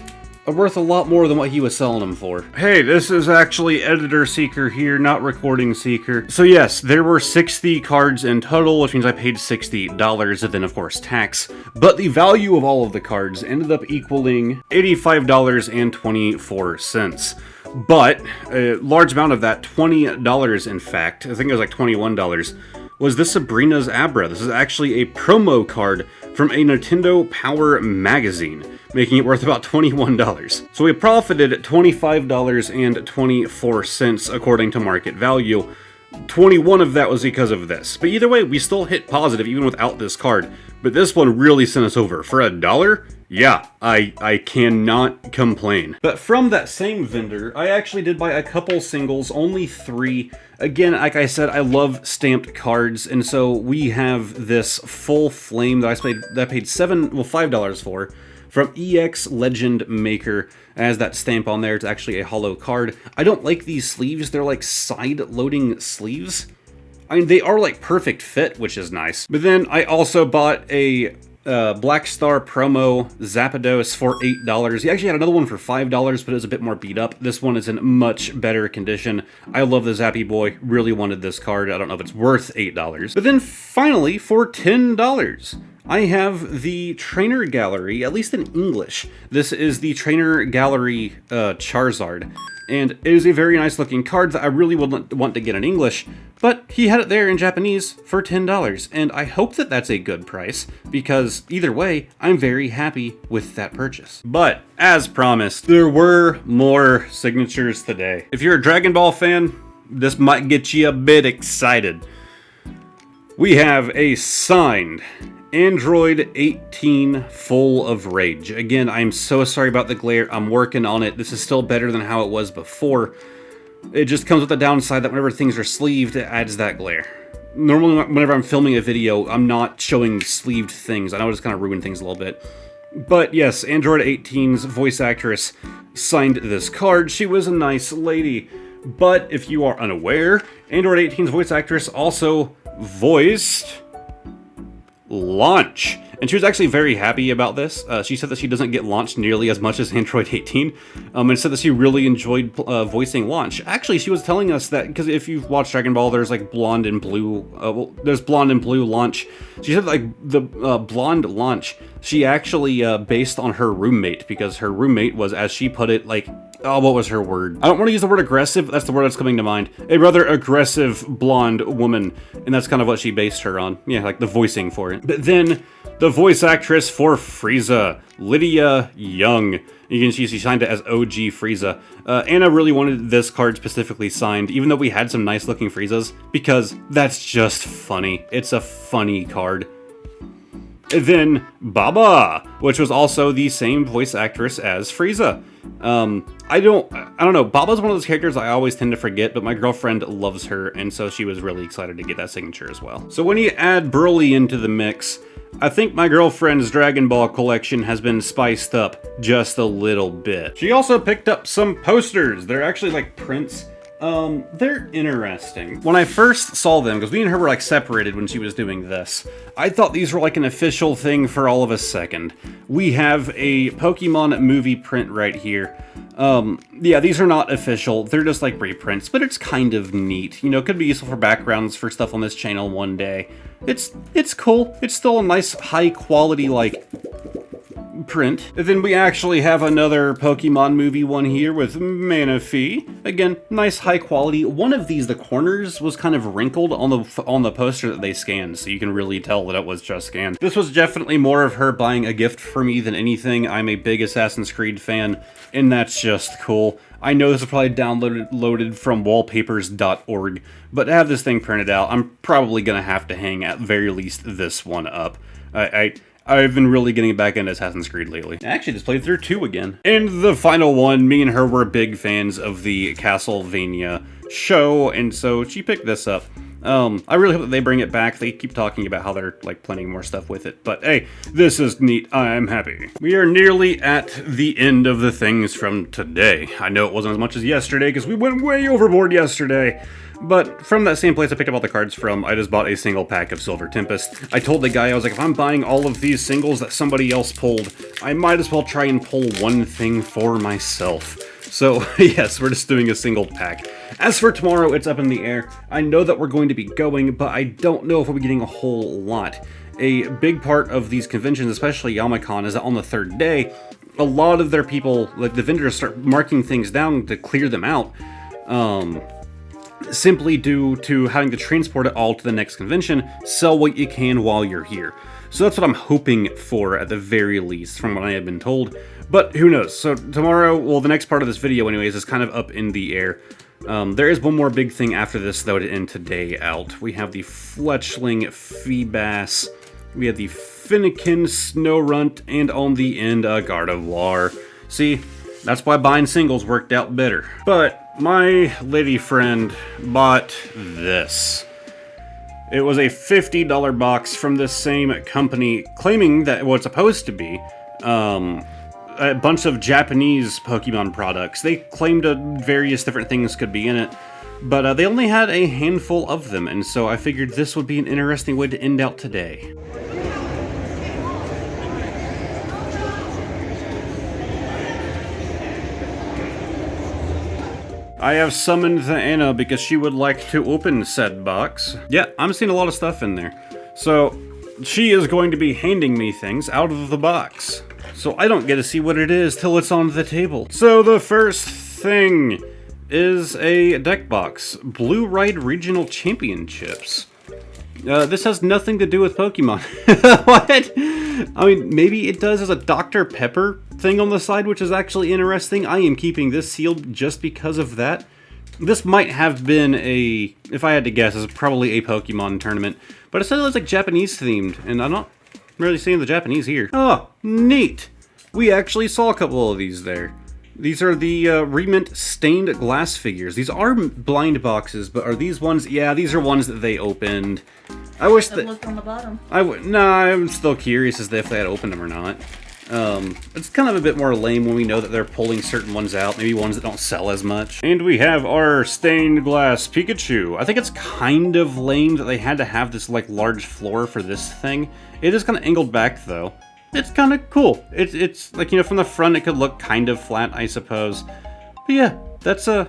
are worth a lot more than what he was selling them for. Hey, this is actually Editor Seeker here, not Recording Seeker. So yes, there were 60 cards in total, which means I paid $60, and then of course tax. But the value of all of the cards ended up equaling $85.24. But a large amount of that, $20 in fact, I think it was like $21, was this Sabrina's Abra. This is actually a promo card from a Nintendo Power magazine, making it worth about $21. So we profited at $25.24 according to market value. 21 of that was because of this. But either way, we still hit positive even without this card. But this one really sent us over. For $1? Yeah, I cannot complain. But from that same vendor, I actually did buy a couple singles, only 3. Again, like I said, I love stamped cards, and so we have this full flame that I paid $5 for, from EX Legend Maker. It has that stamp on there. It's actually a hollow card. I don't like these sleeves. They're like side-loading sleeves. I mean, they are like perfect fit, which is nice. But then I also bought a Black Star promo Zapdos for $8. He actually had another one for $5, but it was a bit more beat up. This one is in much better condition. I love the Zappy Boy. Really wanted this card. I don't know if it's worth $8. But then finally, for $10, I have the Trainer Gallery, at least in English. This is the Trainer Gallery Charizard. And it is a very nice looking card that I really would want to get in English, but he had it there in Japanese for $10, and I hope that that's a good price, because either way, I'm very happy with that purchase. But, as promised, there were more signatures today. If you're a Dragon Ball fan, this might get you a bit excited. We have a signed Android 18 Full of Rage. Again, I'm so sorry about the glare. I'm working on it. This is still better than how it was before. It just comes with the downside that whenever things are sleeved, it adds that glare. Normally, whenever I'm filming a video, I'm not showing sleeved things. I know it's kind of ruined things a little bit. But yes, Android 18's voice actress signed this card. She was a nice lady. But if you are unaware, Android 18's voice actress also voiced Launch. And she was actually very happy about this. She said that she doesn't get Launch nearly as much as Android 18, and said that she really enjoyed voicing Launch. Actually, she was telling us that, because if you've watched Dragon Ball, there's like blonde and blue, there's blonde and blue Launch. She said like the blonde Launch, she actually based on her roommate, because her roommate was, as she put it, like, oh, what was her word? I don't want to use the word aggressive, that's the word that's coming to mind. A rather aggressive blonde woman, and that's kind of what she based her on. Yeah, like the voicing for it. But then, the voice actress for Frieza, Lydia Young. You can see she signed it as OG Frieza. Anna really wanted this card specifically signed, even though we had some nice looking Friezas, because that's just funny. It's a funny card. And then Baba, which was also the same voice actress as Frieza. I don't know, Baba's one of those characters I always tend to forget, but my girlfriend loves her, and so she was really excited to get that signature as well. So when you add Broly into the mix, I think my girlfriend's Dragon Ball collection has been spiced up just a little bit. She also picked up some posters. They're actually like prints. They're interesting. When I first saw them, because me and her were like separated when she was doing this, I thought these were like an official thing for all of a second. We have a Pokemon movie print right here. Yeah, these are not official. They're just like reprints, but it's kind of neat. You know, it could be useful for backgrounds for stuff on this channel one day. It's cool. It's still a nice high quality like print. And then we actually have another Pokemon movie one here with Manaphy. Again, nice high quality. One of these, the corners was kind of wrinkled on the poster that they scanned, so you can really tell that it was just scanned. This was definitely more of her buying a gift for me than anything. I'm a big Assassin's Creed fan, and that's just cool. I know this is probably downloaded from wallpapers.org, but to have this thing printed out, I'm probably gonna have to hang at very least this one up. I've been really getting back into Assassin's Creed lately. I actually just played through 2 again. And the final one, me and her were big fans of the Castlevania show, and so she picked this up. I really hope that they bring it back. They keep talking about how they're like planning more stuff with it, but hey, this is neat. I'm happy. We are nearly at the end of the things from today. I know it wasn't as much as yesterday because we went way overboard yesterday. But from that same place I picked up all the cards from, I just bought a single pack of Silver Tempest. I told the guy, I was like, if I'm buying all of these singles that somebody else pulled, I might as well try and pull one thing for myself. So yes, we're just doing a single pack. As for tomorrow, it's up in the air. I know that we're going to be going, but I don't know if we'll be getting a whole lot. A big part of these conventions, especially Yama-Con, is that on the 3rd day, a lot of their people, like the vendors, start marking things down to clear them out. Simply due to having to transport it all to the next convention, sell what you can while you're here. So that's what I'm hoping for at the very least, from what I have been told. But who knows? So tomorrow, well, the next part of this video anyways, is kind of up in the air. There is one more big thing after this, though, to end today out. We have the Fletchling Feebass, we have the Finnegan Snowrunt, and on the end, a Gardevoir. See, that's why buying singles worked out better. But my lady friend bought this. It was a $50 box from this same company, claiming that it was supposed to be a bunch of Japanese Pokemon products. They claimed various different things could be in it, but they only had a handful of them, and so I figured this would be an interesting way to end out today. I have summoned the Anna because she would like to open said box. Yeah, I'm seeing a lot of stuff in there. So, she is going to be handing me things out of the box. So I don't get to see what it is till it's on the table. So the first thing is a deck box. Blue Ride Regional Championships. This has nothing to do with Pokemon. What? I mean, maybe it does as a Dr. Pepper thing on the side, which is actually interesting. I am keeping this sealed just because of that. This might have been a, if I had to guess, it's probably a Pokemon tournament. But it said it was like Japanese themed, and I'm not really seeing the Japanese here. Oh, neat! We actually saw a couple of these there. These are the remint stained glass figures. These are blind boxes, but are these ones? Yeah, these are ones that they opened. I wish that. Look on the bottom. Nah, I'm still curious as to if they had opened them or not. It's kind of a bit more lame when we know that they're pulling certain ones out, maybe ones that don't sell as much. And we have our stained glass Pikachu. I think it's kind of lame that they had to have this like large floor for this thing. It is kind of angled back though. It's kind of cool. It's like, you know, from the front it could look kind of flat, I suppose. But yeah, that's a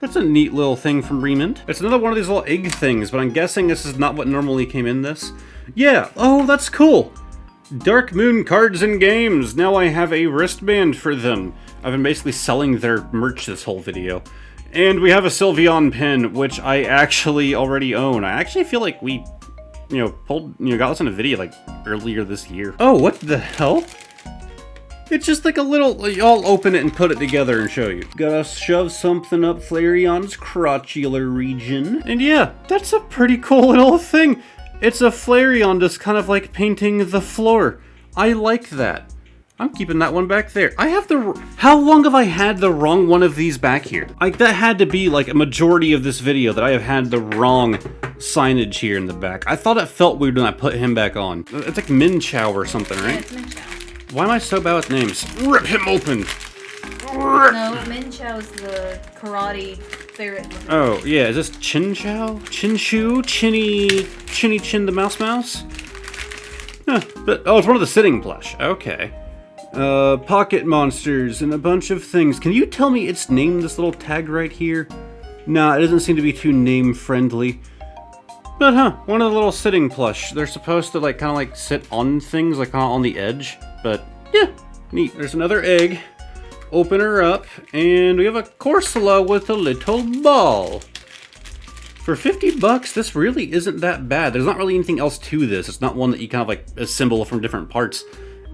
neat little thing from Remond. It's another one of these little egg things, but I'm guessing this is not what normally came in this. Yeah, oh, that's cool. Dark Moon cards and games. Now I have a wristband for them. I've been basically selling their merch this whole video. And we have a Sylveon pin, which I actually already own. I actually feel like we, got this in a video like earlier this year. Oh, what the hell? It's just like a little, I'll open it and put it together and show you. Gotta shove something up Flareon's crotchular region. And yeah, that's a pretty cool little thing. It's a Flareon just kind of like painting the floor. I like that. I'm keeping that one back there. I have how long have I had the wrong one of these back here? That had to be like a majority of this video that I have had the wrong signage here in the back. I thought it felt weird when I put him back on. It's like Min Chow or something, right? Yeah, it's Min Chow. Why am I so bad with names? Rip him open! No, Min Chow is the karate ferret. Oh, yeah, is this Chin Chow? Chin Chu? Chinny Chin the Mouse Mouse? Huh, but, oh, it's one of the sitting plush. Okay. Pocket monsters and a bunch of things. Can you tell me its name, this little tag right here? Nah, it doesn't seem to be too name-friendly. But, huh, one of the little sitting plush. They're supposed to, like, kind of, like, sit on things, like, on the edge. But, yeah, neat. There's another egg. Open her up, and we have a Corsola with a little ball. For 50 bucks, this really isn't that bad. There's not really anything else to this. It's not one that you kind of, like, assemble from different parts.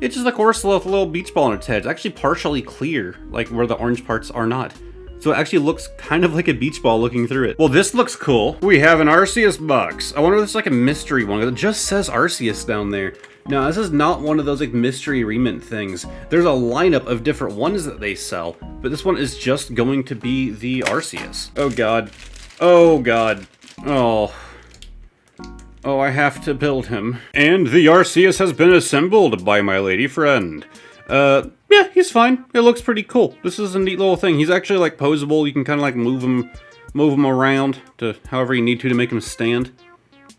It's just a Corsola with a little beach ball on its head. It's actually partially clear, like where the orange parts are not. So it actually looks kind of like a beach ball looking through it. Well, this looks cool. We have an Arceus box. I wonder if it's like a mystery one. It just says Arceus down there. No, this is not one of those like mystery remint things. There's a lineup of different ones that they sell, but this one is just going to be the Arceus. Oh god. Oh god. Oh. Oh, I have to build him. And the Arceus has been assembled by my lady friend. Yeah, he's fine. It looks pretty cool. This is a neat little thing. He's actually like posable. You can kind of like move him around to however you need to make him stand.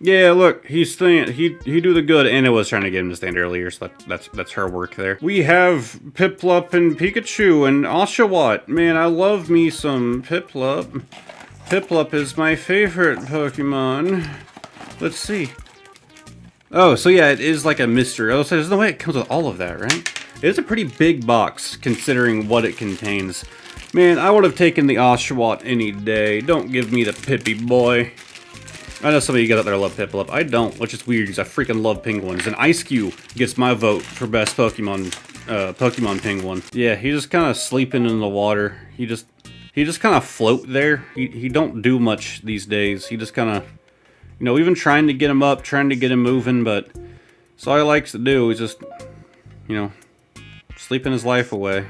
Yeah, look, he's stand. He do the good. Anna was trying to get him to stand earlier, so that's her work there. We have Piplup and Pikachu and Oshawott. Man, I love me some Piplup. Piplup is my favorite Pokemon. Let's see. Oh, so yeah, it is like a mystery. Oh, so there's no way it comes with all of that, right? It is a pretty big box, considering what it contains. Man, I would have taken the Oshawott any day. Don't give me the Pippy boy. I know some of you guys out there love Piplup. I don't, which is weird, because I freaking love penguins. And Ice Cube gets my vote for best Pokemon penguin. Yeah, he's just kind of sleeping in the water. He just kind of float there. He don't do much these days. He just kind of... You know, even trying to get him up, trying to get him moving, but that's all he likes to do is just, you know, sleeping his life away.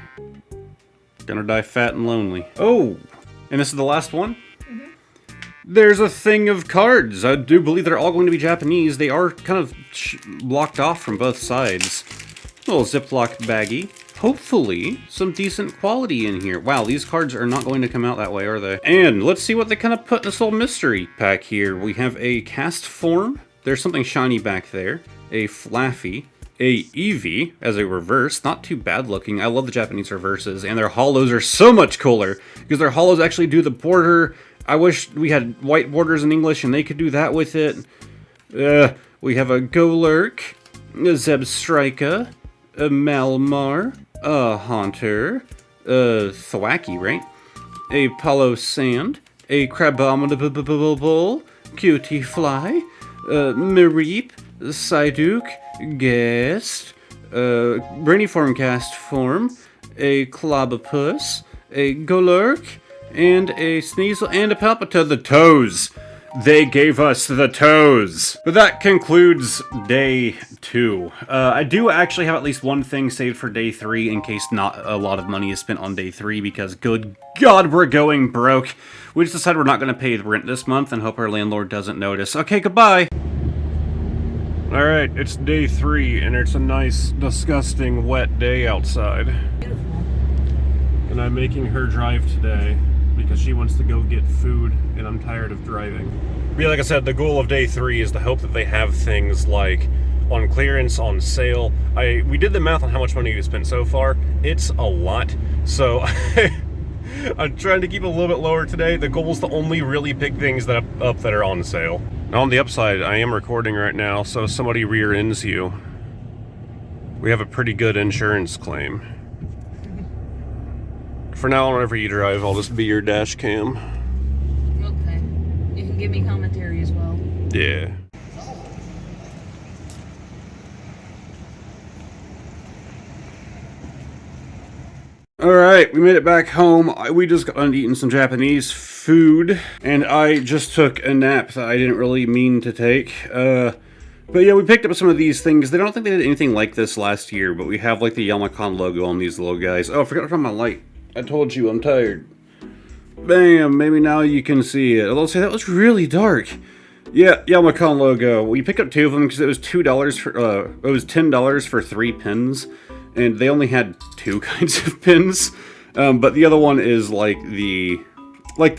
Gonna die fat and lonely. Oh, and this is the last one? Mm-hmm. There's a thing of cards. I do believe they're all going to be Japanese. They are kind of blocked off from both sides. Little Ziploc baggie. Hopefully, some decent quality in here. Wow, these cards are not going to come out that way, are they? And let's see what they kind of put in this little mystery pack here. We have a cast form. There's something shiny back there. A Flaffy. A Eevee as a reverse. Not too bad looking. I love the Japanese reverses. And their holos are so much cooler. Because their holos actually do the border. I wish we had white borders in English and they could do that with it. We have a Golurk. A Zebstrika. A Malmar. A Haunter, Thwacky, right? A Palo Sand, a Crabominable, Cutie Fly, Mareep, Psyduke, Guest, Brainiform Cast Form, a Clobopus, a Golurk, and a Sneasel, and a Palpita. The toes! They gave us the toes! But that concludes day 2. I do actually have at least one thing saved for day 3 in case not a lot of money is spent on day 3 because good God, we're going broke. We just decided we're not going to pay the rent this month and hope our landlord doesn't notice. Okay, goodbye! Alright, it's day 3, and it's a nice, disgusting, wet day outside. Beautiful. And I'm making her drive today because she wants to go get food, and I'm tired of driving. But yeah, like I said, the goal of day 3 is to hope that they have things like on clearance, on sale. We did the math on how much money we spent so far. It's a lot. So I'm trying to keep it a little bit lower today. The goal is to only really pick things that are on sale. Now on the upside, I am recording right now, so if somebody rear ends you, we have a pretty good insurance claim. For now, whenever you drive, I'll just be your dash cam. Okay. You can give me commentary as well. Yeah. Alright, we made it back home. We just got done eating some Japanese food, and I just took a nap that I didn't really mean to take. But yeah, we picked up some of these things. I don't think they did anything like this last year, but we have like the Yama-Con logo on these little guys. Oh, I forgot to turn my light. I told you, I'm tired. Bam, maybe now you can see it. Although, say that was really dark. Yeah, Yama-Con logo. We picked up 2 of them because it was $2 for, it was $10 for 3 pins. And they only had 2 kinds of pins, but the other one is like the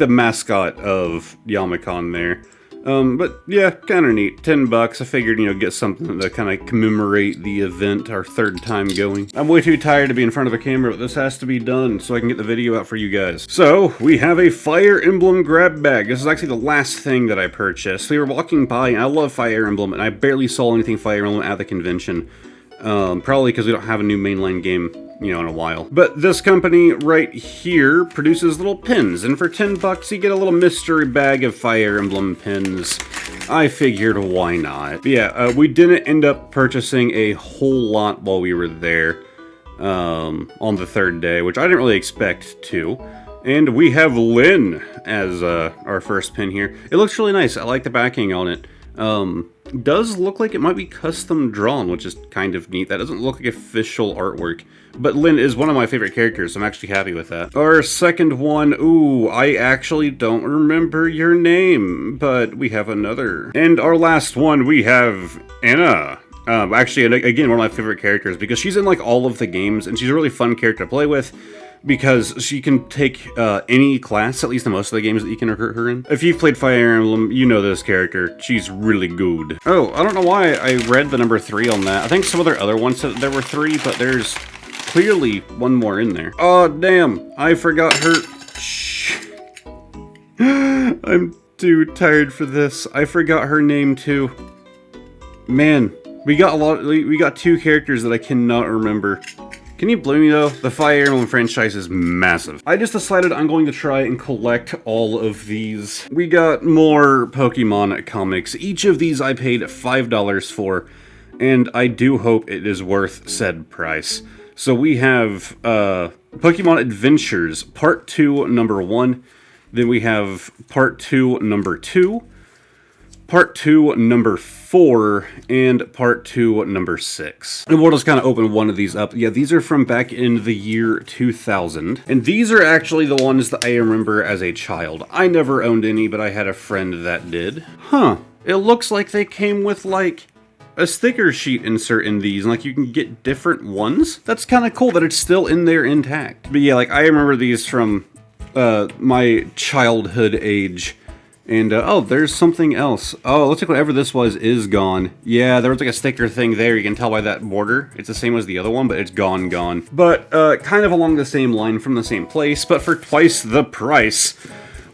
mascot of Yama-Con there. But yeah, kind of neat. $10. I figured, get something to kind of commemorate the event, our 3rd time going. I'm way too tired to be in front of a camera, but this has to be done so I can get the video out for you guys. So we have a Fire Emblem grab bag. This is actually the last thing that I purchased. We were walking by, and I love Fire Emblem, and I barely saw anything Fire Emblem at the convention. Probably because we don't have a new mainline game, in a while. But this company right here produces little pins, and for $10 you get a little mystery bag of Fire Emblem pins. I figured, why not? But yeah, we didn't end up purchasing a whole lot while we were there, on the 3rd day, which I didn't really expect to. And we have Lynn as, our first pin here. It looks really nice. I like the backing on it. Does look like it might be custom drawn, which is kind of neat. That doesn't look like official artwork. But Lynn is one of my favorite characters, so I'm actually happy with that. Our second one, ooh, I actually don't remember your name, but we have another. And our last one, we have Anna. Actually, again, one of my favorite characters, because she's in like all of the games, and she's a really fun character to play with. Because she can take any class, at least in most of the games that you can recruit her in. If you've played Fire Emblem, you know this character. She's really good. Oh, I don't know why I read the number 3 on that. I think some other ones said there were 3, but there's clearly one more in there. Oh, damn. I forgot her. Shh. I'm too tired for this. I forgot her name, too. Man, we got 2 characters that I cannot remember. Can you blame me though? The Fire Emblem franchise is massive. I just decided I'm going to try and collect all of these. We got more Pokemon comics. Each of these I paid $5 for, and I do hope it is worth said price. So we have Pokemon Adventures Part 2, Number 1. Then we have Part 2, Number 2. Part 2, Number 4, and Part 2, Number 6. And we'll just kind of open one of these up. Yeah, these are from back in the year 2000. And these are actually the ones that I remember as a child. I never owned any, but I had a friend that did. Huh. It looks like they came with, like, a sticker sheet insert in these, and like you can get different ones. That's kind of cool that it's still in there intact. But yeah, like I remember these from my childhood age. And, oh, there's something else. Oh, it looks like whatever this was is gone. Yeah, there was like a sticker thing there. You can tell by that border. It's the same as the other one, but it's gone. But, kind of along the same line from the same place, but for twice the price.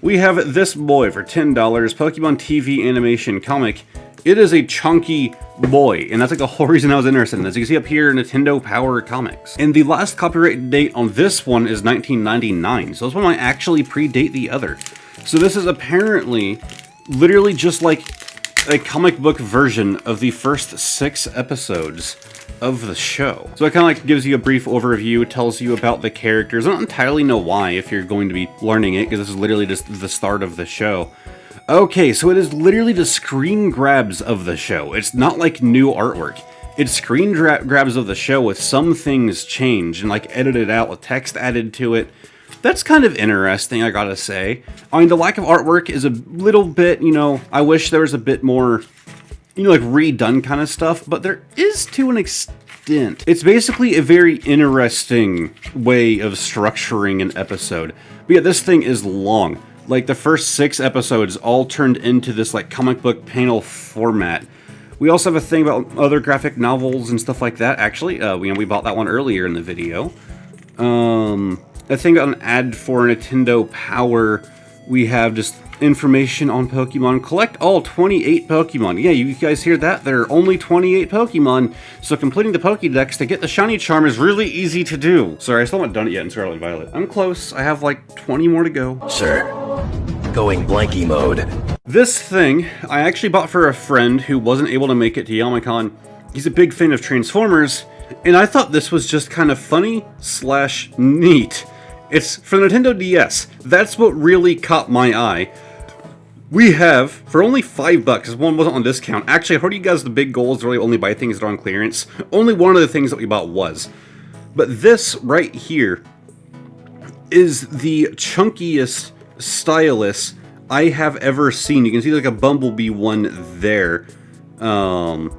We have this boy for $10, Pokemon TV animation comic. It is a chunky boy, and that's like the whole reason I was interested in this. You can see up here, Nintendo Power Comics. And the last copyright date on this one is 1999, so this one might actually predate the other. So this is apparently literally just like a comic book version of the first 6 episodes of the show. So it kind of like gives you a brief overview, tells you about the characters. I don't entirely know why if you're going to be learning it, because this is literally just the start of the show. Okay, so it is literally the screen grabs of the show. It's not like new artwork. It's screen grabs of the show with some things changed and like edited out with text added to it. That's kind of interesting, I gotta say. I mean, the lack of artwork is a little bit, I wish there was a bit more you know, like redone kind of stuff, but there is to an extent. It's basically a very interesting way of structuring an episode. But yeah, this thing is long. Like the first 6 episodes all turned into this like comic book panel format. We also have a thing about other graphic novels and stuff like that. Actually, we bought that one earlier in the video. A thing about an ad for Nintendo Power. We have just information on Pokemon. Collect all 28 Pokemon. Yeah, you guys hear that? There are only 28 Pokemon, so completing the Pokédex to get the shiny charm is really easy to do. Sorry, I still haven't done it yet in Scarlet Violet. I'm close. I have like 20 more to go. Sir, going blanky mode. This thing, I actually bought for a friend who wasn't able to make it to Yama-Con. He's a big fan of Transformers, and I thought this was just kind of funny / neat. It's for the Nintendo DS. That's what really caught my eye. We have, for only $5, because one wasn't on discount. Actually, I heard you guys the big goal is really only buy things that are on clearance. Only one of the things that we bought was. But this right here is the chunkiest stylus I have ever seen. You can see like a Bumblebee one there. But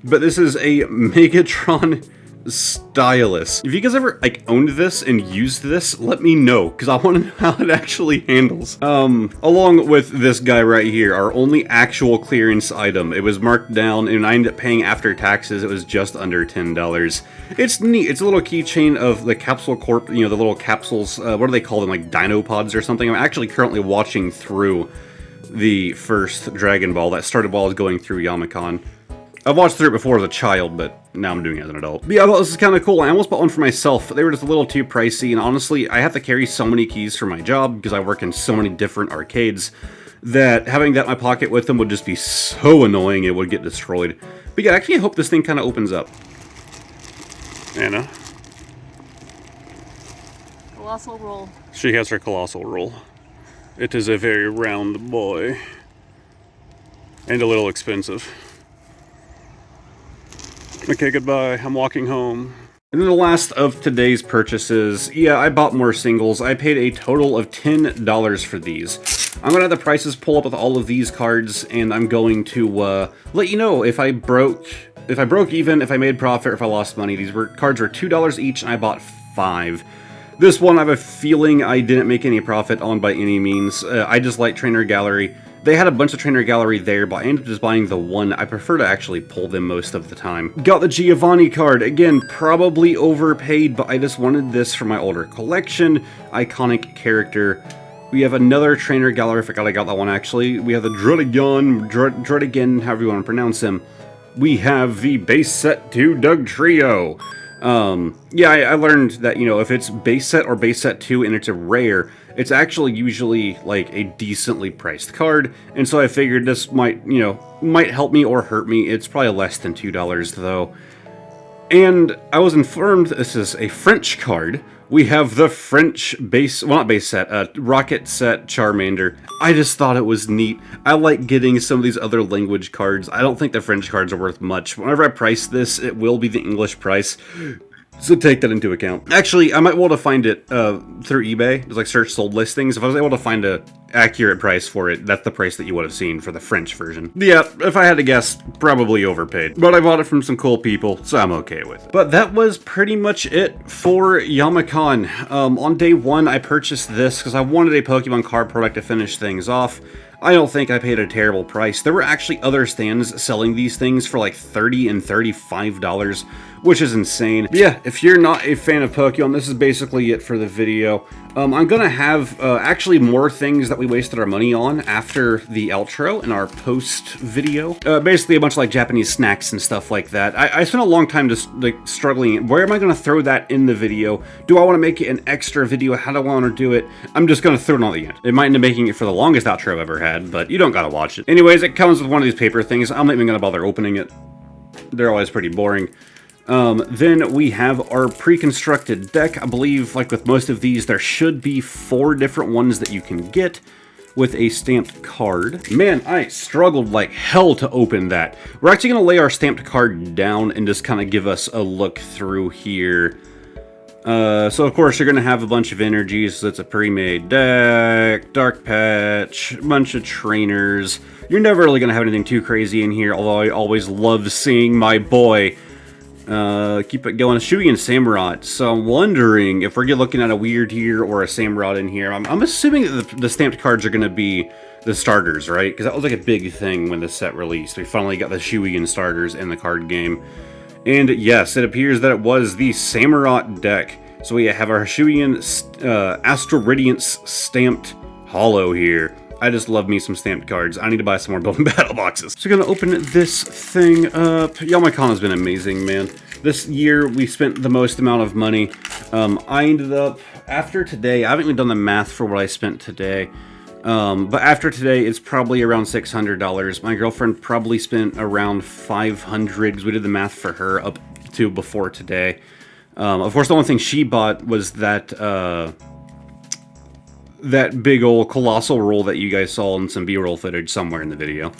this is a Megatron stylus. If you guys ever like owned this and used this, let me know, because I want to know how it actually handles. Along with this guy right here, our only actual clearance item. It was marked down and I ended up paying after taxes. It was just under $10. It's neat. It's a little keychain of the Capsule Corp, you know, the little capsules, what do they call them, like Dino Pods or something? I'm actually currently watching through the first Dragon Ball that started while I was going through Yama-Con. I've watched through it before as a child, but now I'm doing it as an adult. But yeah, I thought this is kind of cool. I almost bought one for myself. They were just a little too pricey, and honestly, I have to carry so many keys for my job because I work in so many different arcades that having that in my pocket with them would just be so annoying it would get destroyed. But yeah, actually, I hope this thing kind of opens up. Anna. Colossal roll. She has her colossal roll. It is a very round boy. And a little expensive. Okay, goodbye. I'm walking home. And then the last of today's purchases. Yeah, I bought more singles. I paid a total of $10 for these. I'm gonna have the prices pull up with all of these cards, and I'm going to let you know if I broke even, if I made profit, or if I lost money. These cards were $2 each, and I bought 5. This one, I have a feeling I didn't make any profit on by any means. I just like Trainer Gallery. They had a bunch of Trainer Gallery there, but I ended up just buying the one. I prefer to actually pull them most of the time. Got the Giovanni card. Again, probably overpaid, but I just wanted this for my older collection. Iconic character. We have another Trainer Gallery. I forgot I got that one, actually. We have the Drudigan, however you want to pronounce him. We have the base set 2 Doug Trio. Yeah, I learned that, you know, if it's base set or base set 2 and it's a rare, it's actually usually like a decently priced card, and so I figured this might, you know, might help me or hurt me. It's probably less than $2 though. And I was informed this is a French card. We have the French base, well, not base set, rocket set Charmander. I just thought it was neat. I like getting some of these other language cards. I don't think the French cards are worth much. Whenever I price this, it will be the English price. So take that into account. Actually, I might be able to find it through eBay. Just like search sold listings. If I was able to find a accurate price for it, that's the price that you would have seen for the French version. Yeah, if I had to guess, probably overpaid. But I bought it from some cool people, so I'm okay with it. But that was pretty much it for Yama-Con. On day 1, I purchased this because I wanted a Pokemon card product to finish things off. I don't think I paid a terrible price. There were actually other stands selling these things for like $30 and $35, which is insane. But yeah, if you're not a fan of Pokemon, this is basically it for the video. I'm gonna have actually more things that we wasted our money on after the outro in our post video. Basically a bunch of like Japanese snacks and stuff like that. I spent a long time just like struggling. Where am I gonna throw that in the video? Do I want to make it an extra video? How do I want to do it? I'm just gonna throw it on the end. It might end up making it for the longest outro I've ever had, but you don't gotta watch it. Anyways, it comes with one of these paper things. I'm not even gonna bother opening it. They're always pretty boring. Then we have our pre-constructed deck. I believe, like with most of these, there should be 4 different ones that you can get with a stamped card. Man, I struggled like hell to open that. We're actually going to lay our stamped card down and just kind of give us a look through here. So of course you're going to have a bunch of energies, so it's a pre-made deck, dark patch, a bunch of trainers. You're never really going to have anything too crazy in here, although I always love seeing my boy keep it going. Shugi and Samurott. So I'm wondering if we're looking at a weird here or a Samurott in here. I'm assuming that the stamped cards are going to be the starters, right? Because that was like a big thing when the set released. We finally got the Shugi and starters in the card game. And yes, it appears that it was the Samurott deck. So we have our Shuian Astral Radiance stamped holo here. I just love me some stamped cards. I need to buy some more Building Battle boxes. So we're gonna open this thing up. Yama-Con has been amazing, man. This year we spent the most amount of money. I ended up, after today, I haven't even done the math for what I spent today. But after today, it's probably around $600. My girlfriend probably spent around $500 because we did the math for her up to before today. Of course, the only thing she bought was that that big old colossal roll that you guys saw in some B-roll footage somewhere in the video.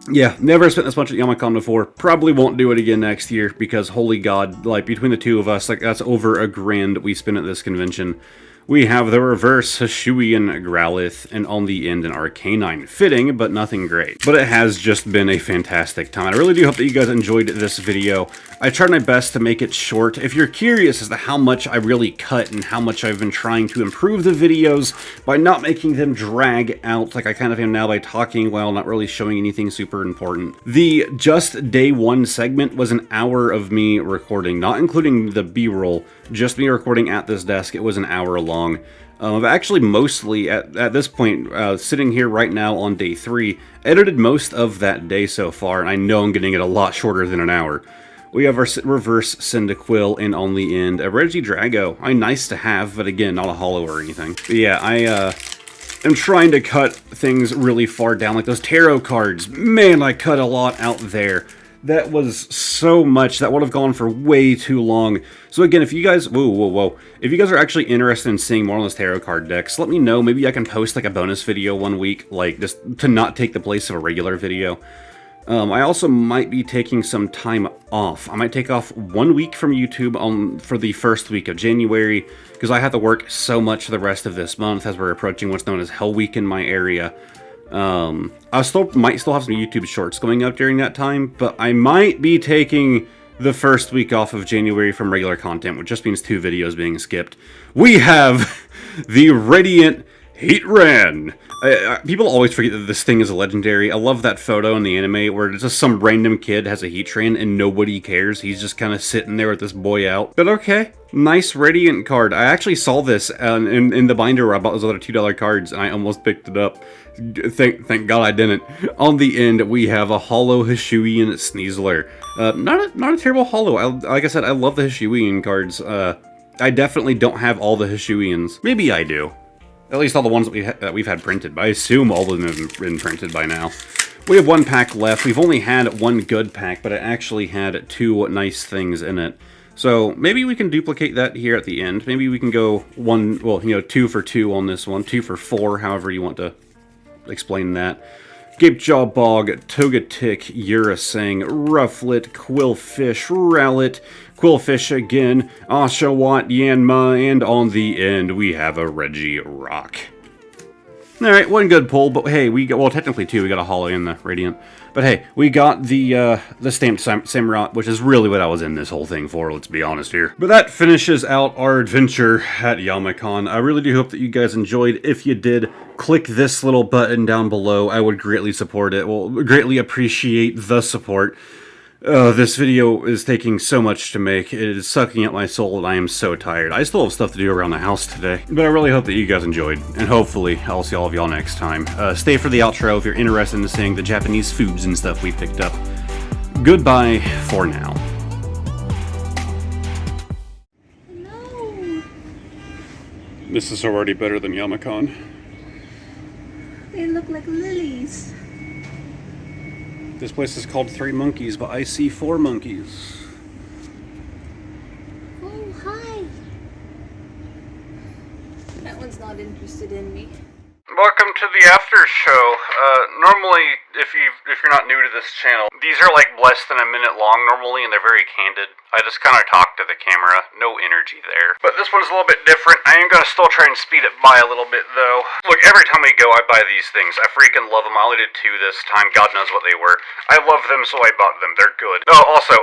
Yeah, never spent this much at Yama-Con before. Probably won't do it again next year because, holy God, like between the two of us, like that's over $1,000 we spent at this convention. We have the reverse Hishuian Growlithe, and on the end an Arcanine. Fitting, but nothing great. But it has just been a fantastic time. I really do hope that you guys enjoyed this video. I tried my best to make it short. If you're curious as to how much I really cut and how much I've been trying to improve the videos by not making them drag out like I kind of am now by talking while not really showing anything super important. The just day one segment was an hour of me recording, not including the B-roll, just me recording at this desk. It was an hour long. I've actually mostly, at this point, sitting here right now on day 3, edited most of that day so far, and I know I'm getting it a lot shorter than an hour. We have our reverse Cyndaquil, and on the end, a Regidrago. Nice to have, but again, not a holo or anything. But yeah, I am trying to cut things really far down, like those tarot cards. Man, I cut a lot out there. That was so much. That would have gone for way too long. So again, if you guys, whoa. If you guys are actually interested in seeing more on those tarot card decks, let me know. Maybe I can post like a bonus video one week, like just to not take the place of a regular video. I also might be taking some time off. I might take off 1 week from YouTube for the first week of January, because I have to work so much the rest of this month as we're approaching what's known as Hell Week in my area. I might still have some YouTube shorts going up during that time, but I might be taking the first week off of January from regular content, which just means 2 videos being skipped. We have the Radiant Heatran. People always forget that this thing is a legendary. I love that photo in the anime where it's just some random kid has a Heatran and nobody cares. He's just kind of sitting there with this boy out. But okay, nice Radiant card. I actually saw this in the binder where I bought those other $2 cards, and I almost picked it up. Thank God I didn't. On the end, we have a holo Hishuian Sneasler. Not a terrible holo. Like I said, I love the Hishuian cards. I definitely don't have all the Hishuians. Maybe I do. At least all the ones that we've had printed, but I assume all of them have been printed by now. We have 1 pack left. We've only had 1 good pack, but it actually had 2 nice things in it. So maybe we can duplicate that here at the end. Maybe we can go 2 for 2 on this one, 2 for 4, however you want to explain that. Gapejaw Bog, Togetic, Urasang, Rufflet, Quillfish, Rowlet, Quillfish again, Oshawott, Yanma, and on the end we have a Regirock. Alright, 1 good pull, but hey, we got, well, technically 2, we got a holo and the Radiant. But hey, we got the stamped Samurott, which is really what I was in this whole thing for, let's be honest here. But that finishes out our adventure at Yama-Con. I really do hope that you guys enjoyed. If you did, click this little button down below. I would greatly support it. Well, greatly appreciate the support. This video is taking so much to make. It is sucking at my soul, and I am so tired. I still have stuff to do around the house today. But I really hope that you guys enjoyed, and hopefully I'll see all of y'all next time. Stay for the outro if you're interested in seeing the Japanese foods and stuff we picked up. Goodbye for now. No. This is already better than Yama-Con. They look like lilies. This place is called 3 Monkeys, but I see 4 monkeys. Oh, hi. That one's not interested in me. welcome to the after show. Normally, if you're not new to this channel, these are like less than a minute long normally, and they're very candid. I just kind of talk to the camera, no energy there. But this one's a little bit different. I am gonna still try and speed it by a little bit though. Look, every time we go, I buy these things. I freaking love them. I only did 2 this time. God knows what they were. I love them, so I bought them. They're good. Oh, also,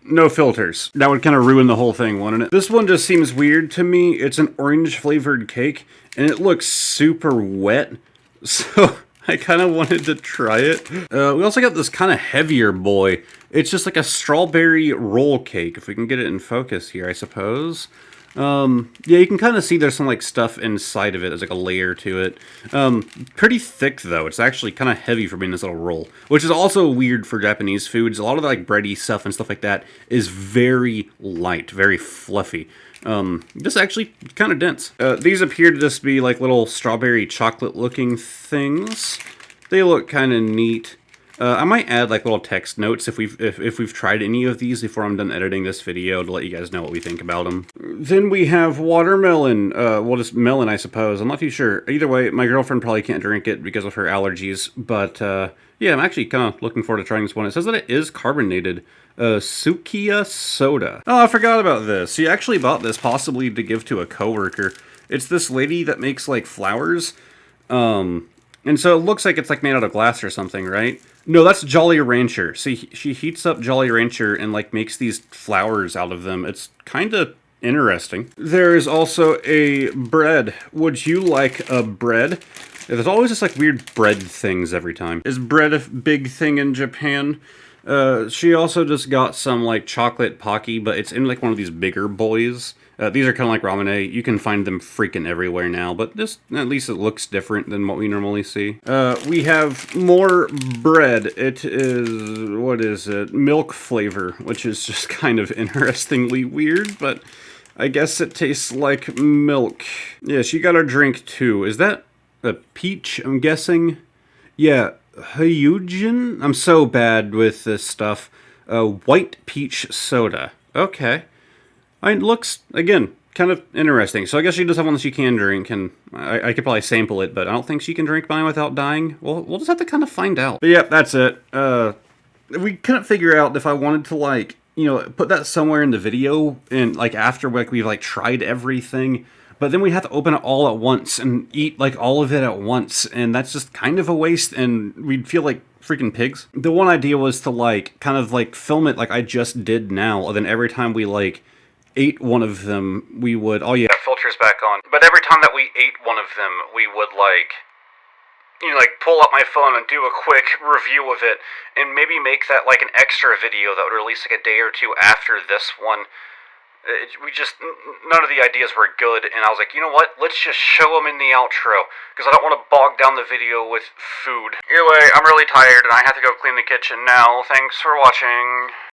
no filters. That would kind of ruin the whole thing, wouldn't it? This one just seems weird to me. It's an orange flavored cake, and it looks super wet. So I kind of wanted to try it. We also got this kind of heavier boy. It's just like a strawberry roll cake, if we can get it in focus here, I suppose. Yeah, you can kind of see there's some like stuff inside of it. There's like a layer to it. Pretty thick though. It's actually kind of heavy for being this little roll, which is also weird for Japanese foods. A lot of the like bready stuff and stuff like that is very light, very fluffy. This is actually kind of dense. These appear to just be like little strawberry chocolate looking things. They look kind of neat. I might add like little text notes if we've tried any of these before I'm done editing this video to let you guys know what we think about them. Then we have watermelon. Well, just melon, I suppose. I'm not too sure. Either way, my girlfriend probably can't drink it because of her allergies. But yeah, I'm actually kind of looking forward to trying this one. It says that it is carbonated. Sukiya soda. Oh, I forgot about this. She actually bought this possibly to give to a coworker. It's this lady that makes like flowers. And so it looks like it's like made out of glass or something, right? No, that's Jolly Rancher. See, she heats up Jolly Rancher and like makes these flowers out of them. It's kind of interesting. There is also a bread. Would you like a bread? There's always just like weird bread things every time. Is bread a big thing in Japan? She also just got some like chocolate Pocky, but it's in like one of these bigger boys. These are kind of like ramen. You can find them freaking everywhere now, but this, at least it looks different than what we normally see. We have more bread. It is, what is it? Milk flavor, which is just kind of interestingly weird, but I guess it tastes like milk. Yeah, she got a drink too. Is that a peach, I'm guessing? Yeah, Hyujin? I'm so bad with this stuff. White peach soda. Okay. It looks, again, kind of interesting. So I guess she does have one that she can drink, and I could probably sample it, but I don't think she can drink mine without dying. Well, we'll just have to kind of find out. But yeah, that's it. We couldn't figure out if I wanted to, like, you know, put that somewhere in the video, and, like, after, like, we've, like, tried everything, but then we have to open it all at once and eat, like, all of it at once, and that's just kind of a waste, and we'd feel like freaking pigs. The one idea was to, like, kind of, like, film it like I just did now, and then every time we, like, ate one of them, we would, oh yeah, filters back on. But every time that we ate one of them, we would like, you know, like pull up my phone and do a quick review of it, and maybe make that like an extra video that would release like a day or two after this one. None of the ideas were good, and I was like, you know what, let's just show them in the outro, because I don't want to bog down the video with food. Anyway, I'm really tired, and I have to go clean the kitchen now. Thanks for watching.